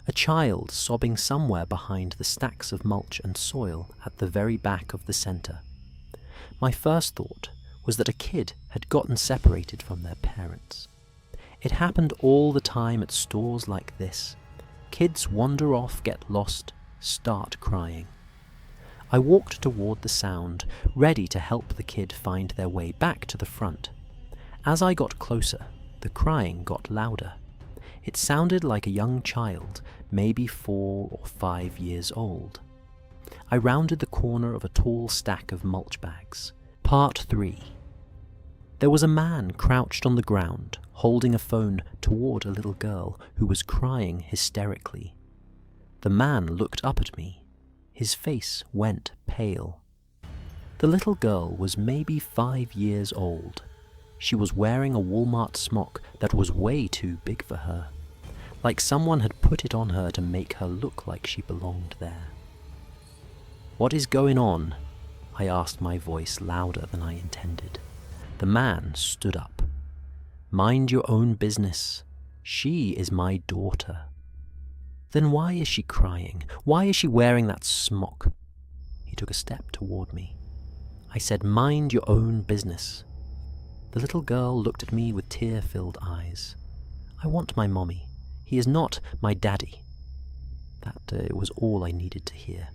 a child sobbing somewhere behind the stacks of mulch and soil at the very back of the center. My first thought was that a kid had gotten separated from their parents. It happened all the time at stores like this. Kids wander off, get lost, start crying. I walked toward the sound, ready to help the kid find their way back to the front. As I got closer, the crying got louder. It sounded like a young child, maybe 4 or 5 years old. I rounded the corner of a tall stack of mulch bags. Part 3. There was a man crouched on the ground, holding a phone toward a little girl who was crying hysterically. The man looked up at me. His face went pale. The little girl was maybe 5 years old. She was wearing a Walmart smock that was way too big for her, like someone had put it on her to make her look like she belonged there. "What is going on?" I asked, my voice louder than I intended. The man stood up. "Mind your own business. She is my daughter." "Then why is she crying? Why is she wearing that smock?" He took a step toward me. I said, "Mind your own business." The little girl looked at me with tear-filled eyes. "I want my mommy. He is not my daddy." That was all I needed to hear.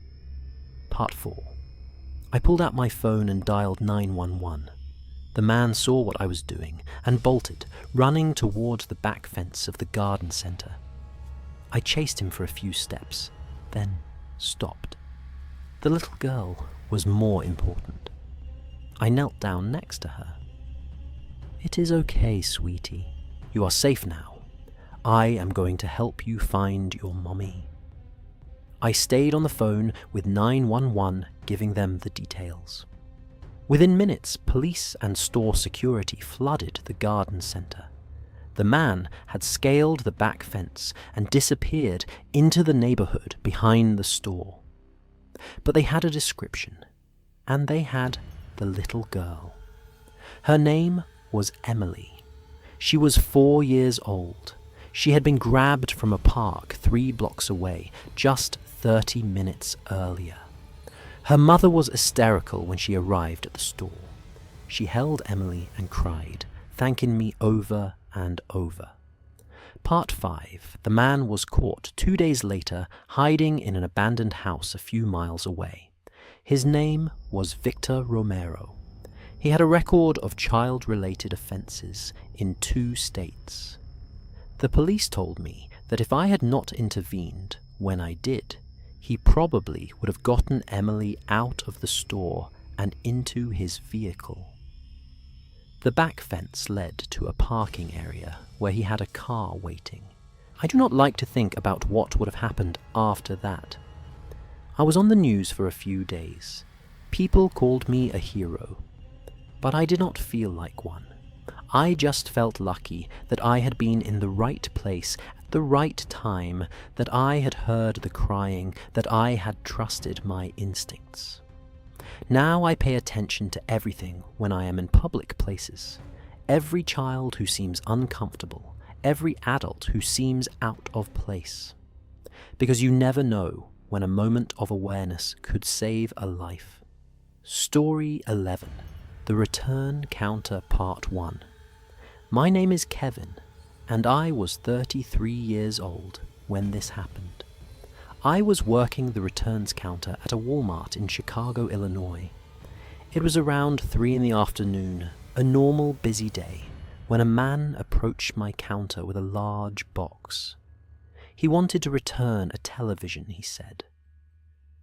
Part 4. I pulled out my phone and dialed 911. The man saw what I was doing and bolted, running toward the back fence of the garden center. I chased him for a few steps, then stopped. The little girl was more important. I knelt down next to her. "It is okay, sweetie. You are safe now. I am going to help you find your mommy." I stayed on the phone with 911, giving them the details. Within minutes, police and store security flooded the garden center. The man had scaled the back fence and disappeared into the neighborhood behind the store. But they had a description, and they had the little girl. Her name was Emily. She was 4 years old. She had been grabbed from a park 3 blocks away just 30 minutes earlier. Her mother was hysterical when she arrived at the store. She held Emily and cried, thanking me over and over. Part 5. The man was caught 2 days later, hiding in an abandoned house a few miles away. His name was Victor Romero. He had a record of child-related offenses in 2 states. The police told me that if I had not intervened when I did, he probably would have gotten Emily out of the store and into his vehicle. The back fence led to a parking area where he had a car waiting. I do not like to think about what would have happened after that. I was on the news for a few days. People called me a hero, but I did not feel like one. I just felt lucky that I had been in the right place at the right time, that I had heard the crying, that I had trusted my instincts. Now I pay attention to everything when I am in public places. Every child who seems uncomfortable, every adult who seems out of place. Because you never know when a moment of awareness could save a life. Story 11. The Return Counter Part 1. My name is Kevin, and I was 33 years old when this happened. I was working the returns counter at a Walmart in Chicago, Illinois. It was around 3 in the afternoon, a normal busy day, when a man approached my counter with a large box. He wanted to return a television, he said.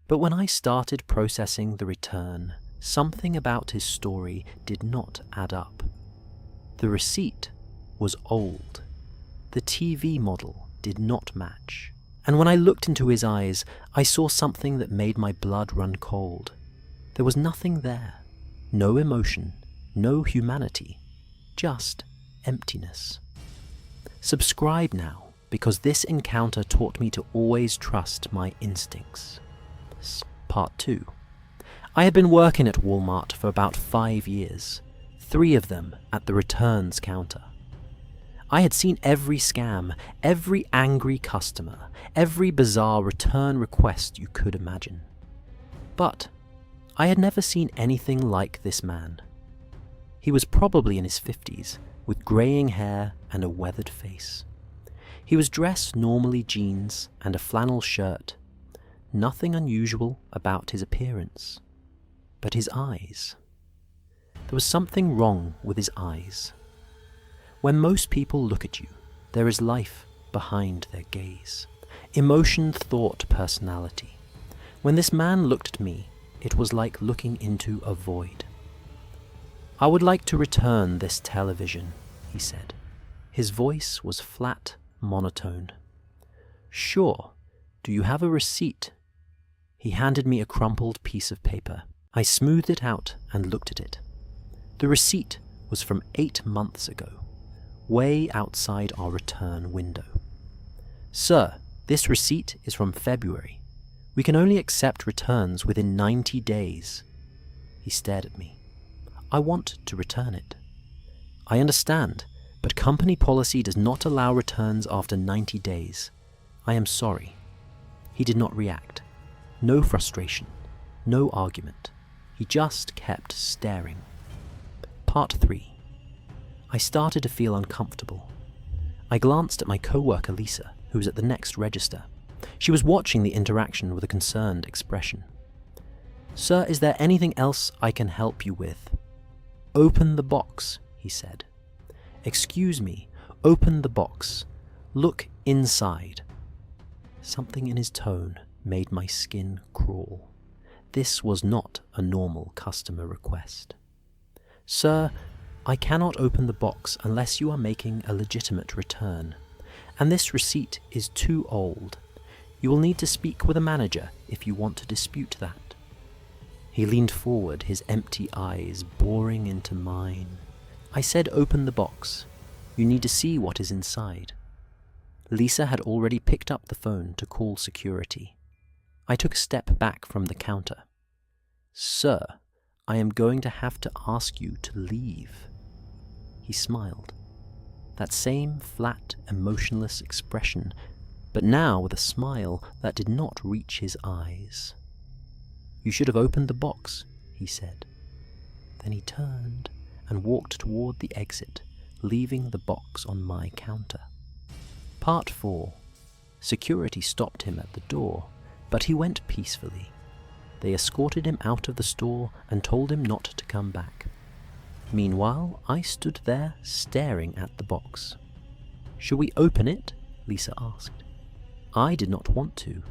But when I started processing the return, something about his story did not add up. The receipt was old. The TV model did not match. And when I looked into his eyes, I saw something that made my blood run cold. There was nothing there. No emotion, no humanity, just emptiness. Subscribe now, because this encounter taught me to always trust my instincts. Part 2. I had been working at Walmart for about 5 years, 3 of them at the returns counter. I had seen every scam, every angry customer, every bizarre return request you could imagine. But I had never seen anything like this man. He was probably in his 50s, with greying hair and a weathered face. He was dressed normally jeans and a flannel shirt. Nothing unusual about his appearance. But his eyes. There was something wrong with his eyes. When most people look at you, there is life behind their gaze. Emotion, thought, personality. When this man looked at me, it was like looking into a void. "I would like to return this television," he said. His voice was flat, monotone. "Sure. Do you have a receipt?" He handed me a crumpled piece of paper. I smoothed it out and looked at it. The receipt was from 8 months ago, way outside our return window. "Sir, this receipt is from February. We can only accept returns within 90 days. He stared at me. "I want to return it." "I understand, but company policy does not allow returns after 90 days. I am sorry." He did not react. No frustration, no argument. He just kept staring. Part 3. I started to feel uncomfortable. I glanced at my co-worker Lisa, who was at the next register. She was watching the interaction with a concerned expression. "Sir, is there anything else I can help you with?" "Open the box," he said. "Excuse me, open the box. Look inside." Something in his tone made my skin crawl. This was not a normal customer request. "Sir, I cannot open the box unless you are making a legitimate return, and this receipt is too old. You will need to speak with a manager if you want to dispute that." He leaned forward, his empty eyes boring into mine. I said, "Open the box. You need to see what is inside." Lisa had already picked up the phone to call security. I took a step back from the counter. "Sir, I am going to have to ask you to leave." He smiled. That same flat, emotionless expression, but now with a smile that did not reach his eyes. "You should have opened the box," he said. Then he turned and walked toward the exit, leaving the box on my counter. Part 4. Security stopped him at the door, but he went peacefully. They escorted him out of the store and told him not to come back. Meanwhile, I stood there staring at the box. "Shall we open it?" Lisa asked. I did not want to.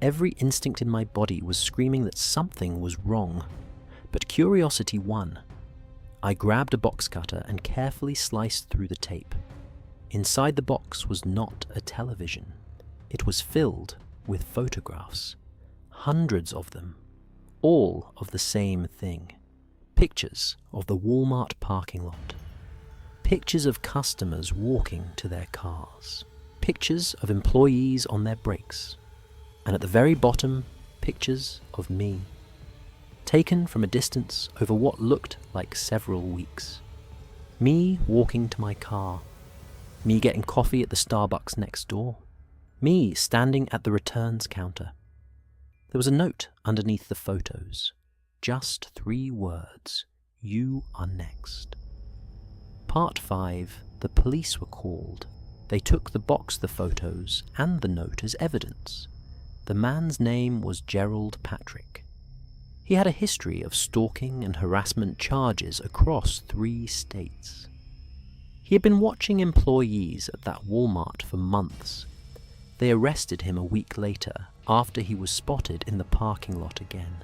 Every instinct in my body was screaming that something was wrong, but curiosity won. I grabbed a box cutter and carefully sliced through the tape. Inside the box was not a television. It was filled with photographs, hundreds of them, all of the same thing. Pictures of the Walmart parking lot. Pictures of customers walking to their cars. Pictures of employees on their breaks. And at the very bottom, pictures of me. Taken from a distance over what looked like several weeks. Me walking to my car. Me getting coffee at the Starbucks next door. Me standing at the returns counter. There was a note underneath the photos. Just 3 words. "You are next." Part 5. The police were called. They took the box, the photos, and the note as evidence. The man's name was Gerald Patrick. He had a history of stalking and harassment charges across 3 states. He had been watching employees at that Walmart for months. They arrested him a week later after he was spotted in the parking lot again.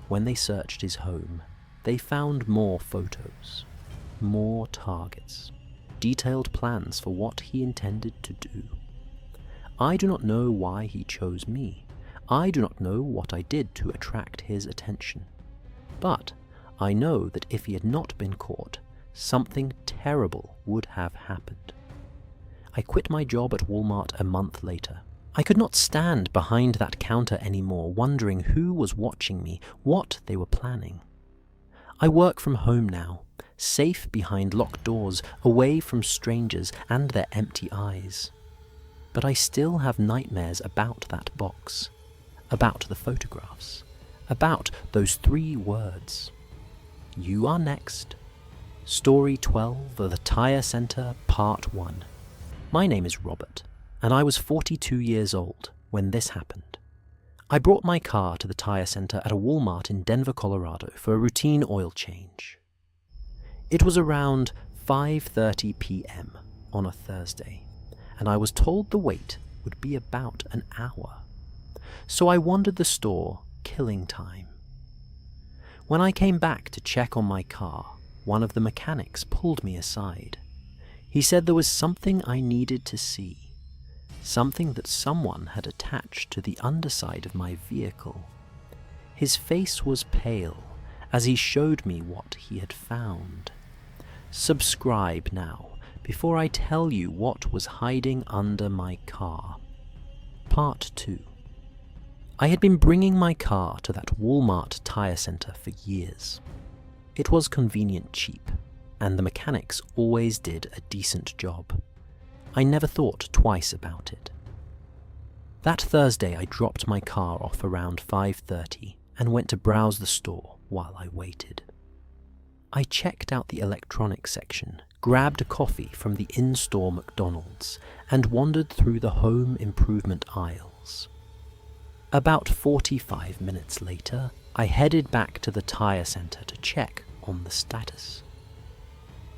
When they searched his home, they found more photos, more targets, detailed plans for what he intended to do. I do not know why he chose me. I do not know what I did to attract his attention. But I know that if he had not been caught, something terrible would have happened. I quit my job at Walmart a month later. I could not stand behind that counter anymore, wondering who was watching me, what they were planning. I work from home now, safe behind locked doors, away from strangers and their empty eyes. But I still have nightmares about that box, about the photographs, about those 3 words. You are next. Story 12 of the Tire Center, Part 1. My name is Robert, and I was 42 years old when this happened. I brought my car to the tire center at a Walmart in Denver, Colorado for a routine oil change. It was around 5:30 p.m. on a Thursday, and I was told the wait would be about an hour. So I wandered the store, killing time. When I came back to check on my car, one of the mechanics pulled me aside. He said there was something I needed to see, something that someone had attached to the underside of my vehicle. His face was pale as he showed me what he had found. Subscribe now, before I tell you what was hiding under my car. Part 2. I had been bringing my car to that Walmart tire center for years. It was convenient cheap, and the mechanics always did a decent job. I never thought twice about it. That Thursday I dropped my car off around 5:30 and went to browse the store while I waited. I checked out the electronics section, grabbed a coffee from the in-store McDonald's, and wandered through the home improvement aisles. About 45 minutes later, I headed back to the tire center to check on the status.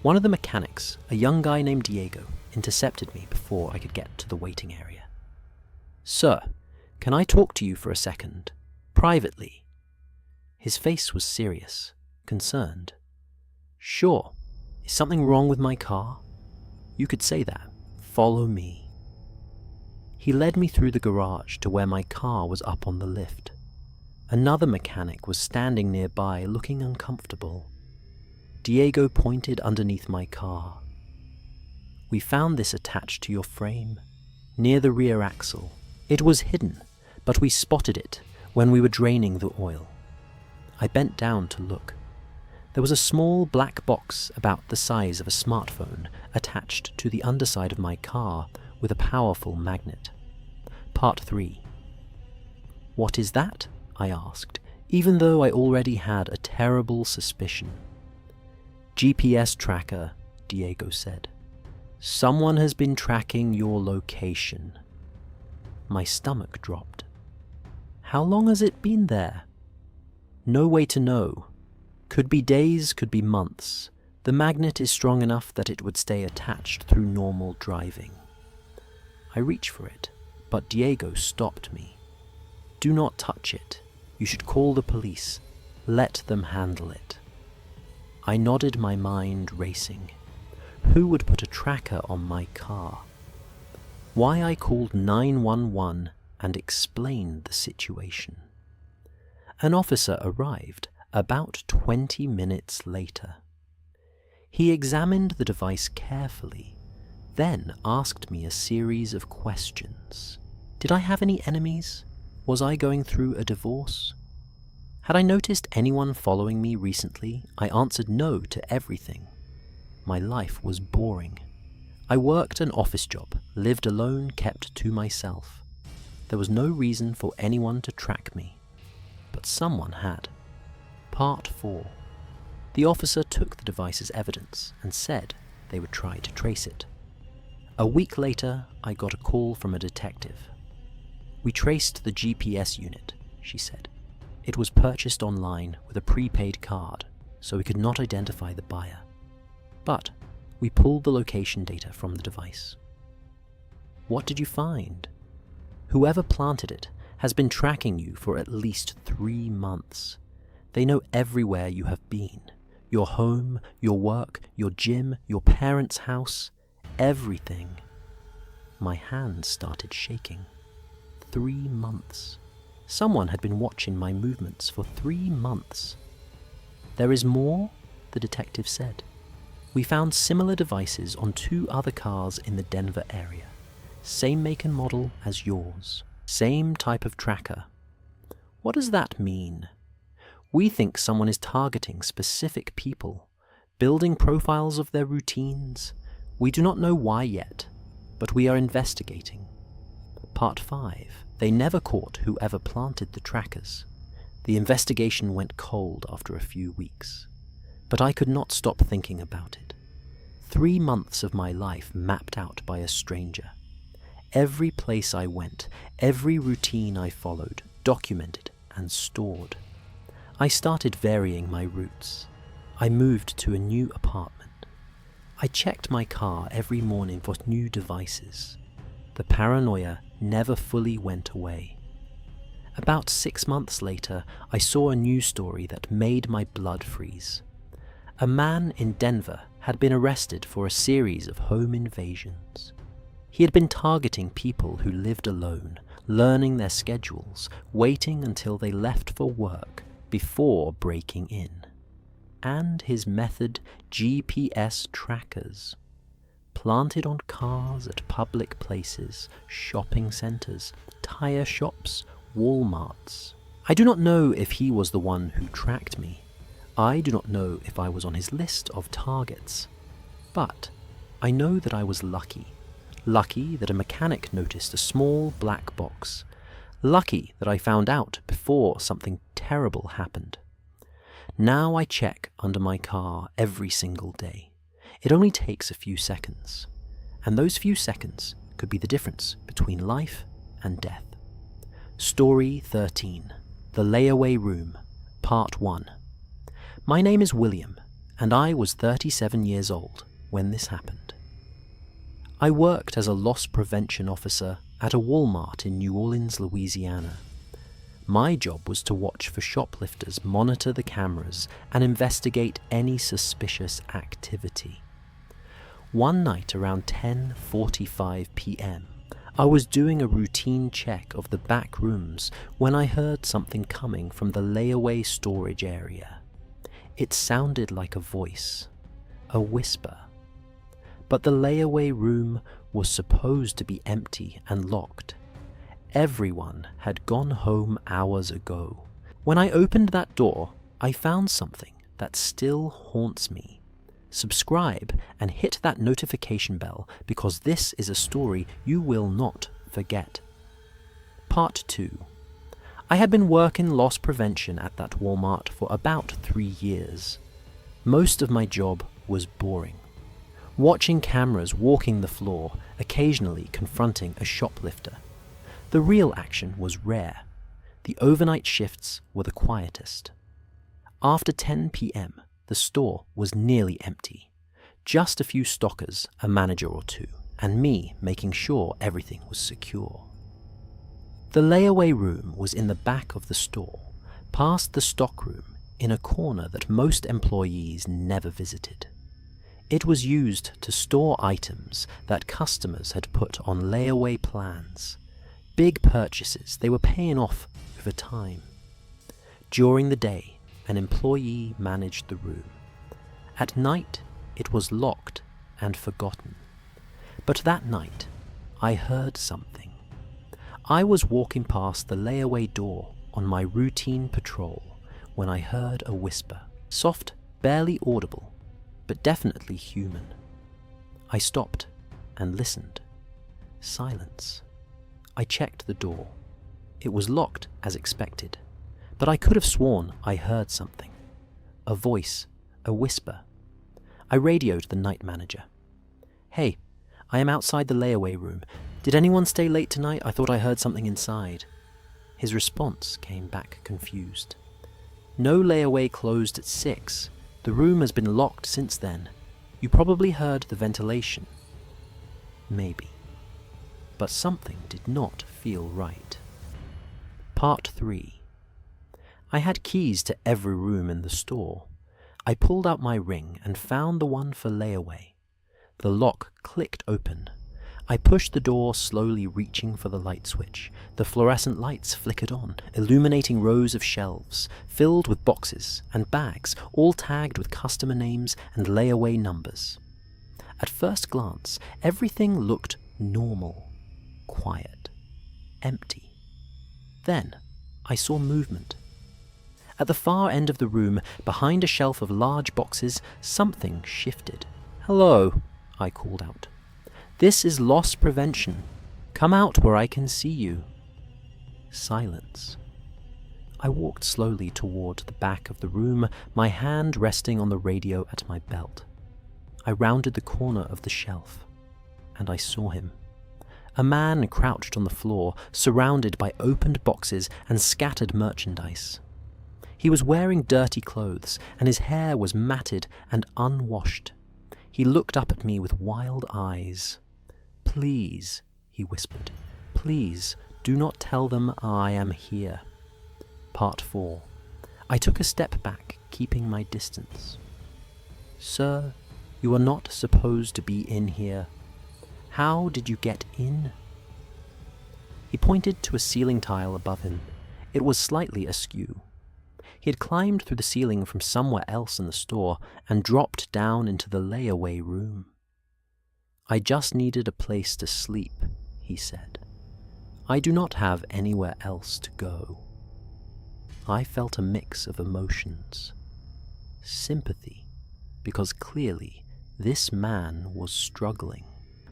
One of the mechanics, a young guy named Diego, intercepted me before I could get to the waiting area. "Sir, can I talk to you for a second? Privately?" His face was serious, concerned. "Sure. Is something wrong with my car? You could say that. Follow me." He led me through the garage to where my car was up on the lift. Another mechanic was standing nearby, looking uncomfortable. Diego pointed underneath my car. "We found this attached to your frame, near the rear axle. It was hidden, but we spotted it when we were draining the oil." I bent down to look. There was a small black box about the size of a smartphone attached to the underside of my car with a powerful magnet. Part 3. "What is that?" I asked, even though I already had a terrible suspicion. "GPS tracker," Diego said. "Someone has been tracking your location." My stomach dropped. "How long has it been there?" "No way to know. Could be days, could be months. The magnet is strong enough that it would stay attached through normal driving." I reached for it, but Diego stopped me. "Do not touch it. You should call the police. Let them handle it." I nodded, my mind racing. Who would put a tracker on my car? Why I called 911 and explained the situation. An officer arrived about 20 minutes later. He examined the device carefully, then asked me a series of questions. Did I have any enemies? Was I going through a divorce? Had I noticed anyone following me recently? I answered no to everything. My life was boring. I worked an office job, lived alone, kept to myself. There was no reason for anyone to track me, but someone had. Part 4. The officer took the device's evidence and said they would try to trace it. A week later, I got a call from a detective. "We traced the GPS unit," she said. "It was purchased online with a prepaid card, so we could not identify the buyer. But we pulled the location data from the device." "What did you find?" "Whoever planted it has been tracking you for at least 3 months. They know everywhere you have been. Your home, your work, your gym, your parents' house, everything." My hands started shaking. 3 months. Someone had been watching my movements for 3 months. "There is more," the detective said. "We found similar devices on 2 other cars in the Denver area. Same make and model as yours. Same type of tracker." "What does that mean?" "We think someone is targeting specific people, building profiles of their routines. We do not know why yet, but we are investigating." Part 5. They never caught whoever planted the trackers. The investigation went cold after a few weeks. But I could not stop thinking about it. 3 months of my life mapped out by a stranger. Every place I went, every routine I followed, documented and stored. I started varying my routes. I moved to a new apartment. I checked my car every morning for new devices. The paranoia never fully went away. About 6 months later, I saw a news story that made my blood freeze. A man in Denver had been arrested for a series of home invasions. He had been targeting people who lived alone, learning their schedules, waiting until they left for work before breaking in. And his method, GPS trackers. Planted on cars at public places, shopping centers, tire shops, Walmarts. I do not know if he was the one who tracked me. I do not know if I was on his list of targets. But I know that I was lucky. Lucky that a mechanic noticed a small black box. Lucky that I found out before something terrible happened. Now I check under my car every single day. It only takes a few seconds, and those few seconds could be the difference between life and death. Story 13. The Layaway Room, Part 1. My name is William, and I was 37 years old when this happened. I worked as a loss prevention officer at a Walmart in New Orleans, Louisiana. My job was to watch for shoplifters, monitor the cameras, and investigate any suspicious activity. One night around 10:45 p.m., I was doing a routine check of the back rooms when I heard something coming from the layaway storage area. It sounded like a voice, a whisper. But the layaway room was supposed to be empty and locked. Everyone had gone home hours ago. When I opened that door, I found something that still haunts me. Subscribe and hit that notification bell because this is a story you will not forget. Part 2. I had been working loss prevention at that Walmart for about 3 years. Most of my job was boring. Watching cameras walking the floor, occasionally confronting a shoplifter. The real action was rare. The overnight shifts were the quietest. After 10 p.m., the store was nearly empty. Just a few stockers, a manager or two, and me making sure everything was secure. The layaway room was in the back of the store, past the stockroom, in a corner that most employees never visited. It was used to store items that customers had put on layaway plans. Big purchases they were paying off over time. During the day, an employee managed the room. At night, it was locked and forgotten. But that night, I heard something. I was walking past the layaway door on my routine patrol when I heard a whisper, soft, barely audible, but definitely human. I stopped and listened. Silence. I checked the door. It was locked as expected, but I could have sworn I heard something. A voice, a whisper. I radioed the night manager. "Hey, I am outside the layaway room. Did anyone stay late tonight? I thought I heard something inside." His response came back confused. "No layaway closed at 6. The room has been locked since then. You probably heard the ventilation." Maybe. But something did not feel right. Part 3. I had keys to every room in the store. I pulled out my ring and found the one for layaway. The lock clicked open. I pushed the door, slowly reaching for the light switch. The fluorescent lights flickered on, illuminating rows of shelves, filled with boxes and bags, all tagged with customer names and layaway numbers. At first glance, everything looked normal, quiet, empty. Then I saw movement. At the far end of the room, behind a shelf of large boxes, something shifted. "Hello," I called out. "This is loss prevention. Come out where I can see you." Silence. I walked slowly toward the back of the room, my hand resting on the radio at my belt. I rounded the corner of the shelf, and I saw him. A man crouched on the floor, surrounded by opened boxes and scattered merchandise. He was wearing dirty clothes, and his hair was matted and unwashed. He looked up at me with wild eyes. "Please," he whispered, "please do not tell them I am here." Part 4. I took a step back, keeping my distance. "Sir, you are not supposed to be in here. How did you get in?" He pointed to a ceiling tile above him. It was slightly askew. He had climbed through the ceiling from somewhere else in the store and dropped down into the layaway room. "I just needed a place to sleep," he said. "I do not have anywhere else to go." I felt a mix of emotions. Sympathy, because clearly this man was struggling,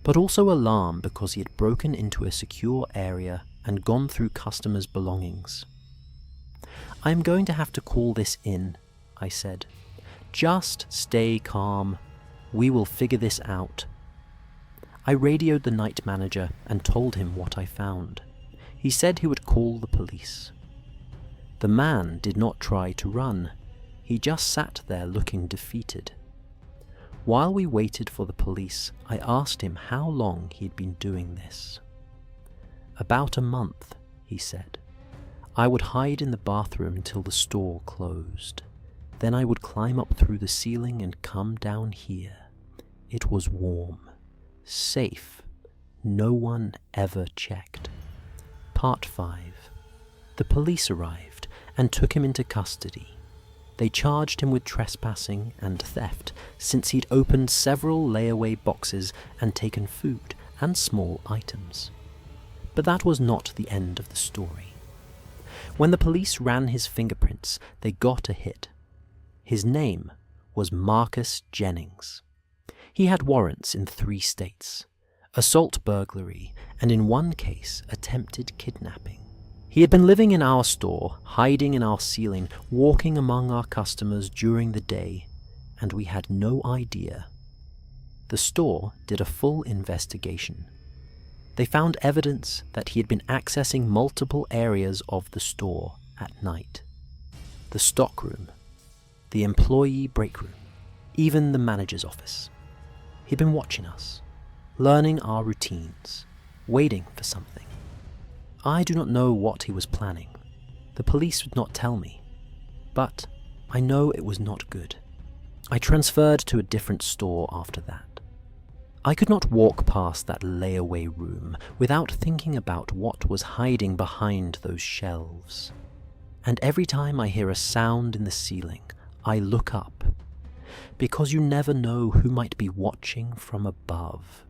but also alarm because he had broken into a secure area and gone through customers' belongings. "I am going to have to call this in," I said. "Just stay calm. We will figure this out." I radioed the night manager and told him what I found. He said he would call the police. The man did not try to run. He just sat there looking defeated. While we waited for the police, I asked him how long he had been doing this. "About a month," he said. I would hide in the bathroom until the store closed. Then I would climb up through the ceiling and come down here. It was warm, safe. No one ever checked. Part 5. The police arrived and took him into custody. They charged him with trespassing and theft since he'd opened several layaway boxes and taken food and small items. But that was not the end of the story. When the police ran his fingerprints, they got a hit. His name was Marcus Jennings. He had warrants in 3 states, assault burglary, and in one case, attempted kidnapping. He had been living in our store, hiding in our ceiling, walking among our customers during the day, and we had no idea. The store did a full investigation. They found evidence that he had been accessing multiple areas of the store at night. The stockroom, the employee break room, even the manager's office. He'd been watching us, learning our routines, waiting for something. I do not know what he was planning. The police would not tell me, but I know it was not good. I transferred to a different store after that. I could not walk past that layaway room without thinking about what was hiding behind those shelves. And every time I hear a sound in the ceiling, I look up, because you never know who might be watching from above.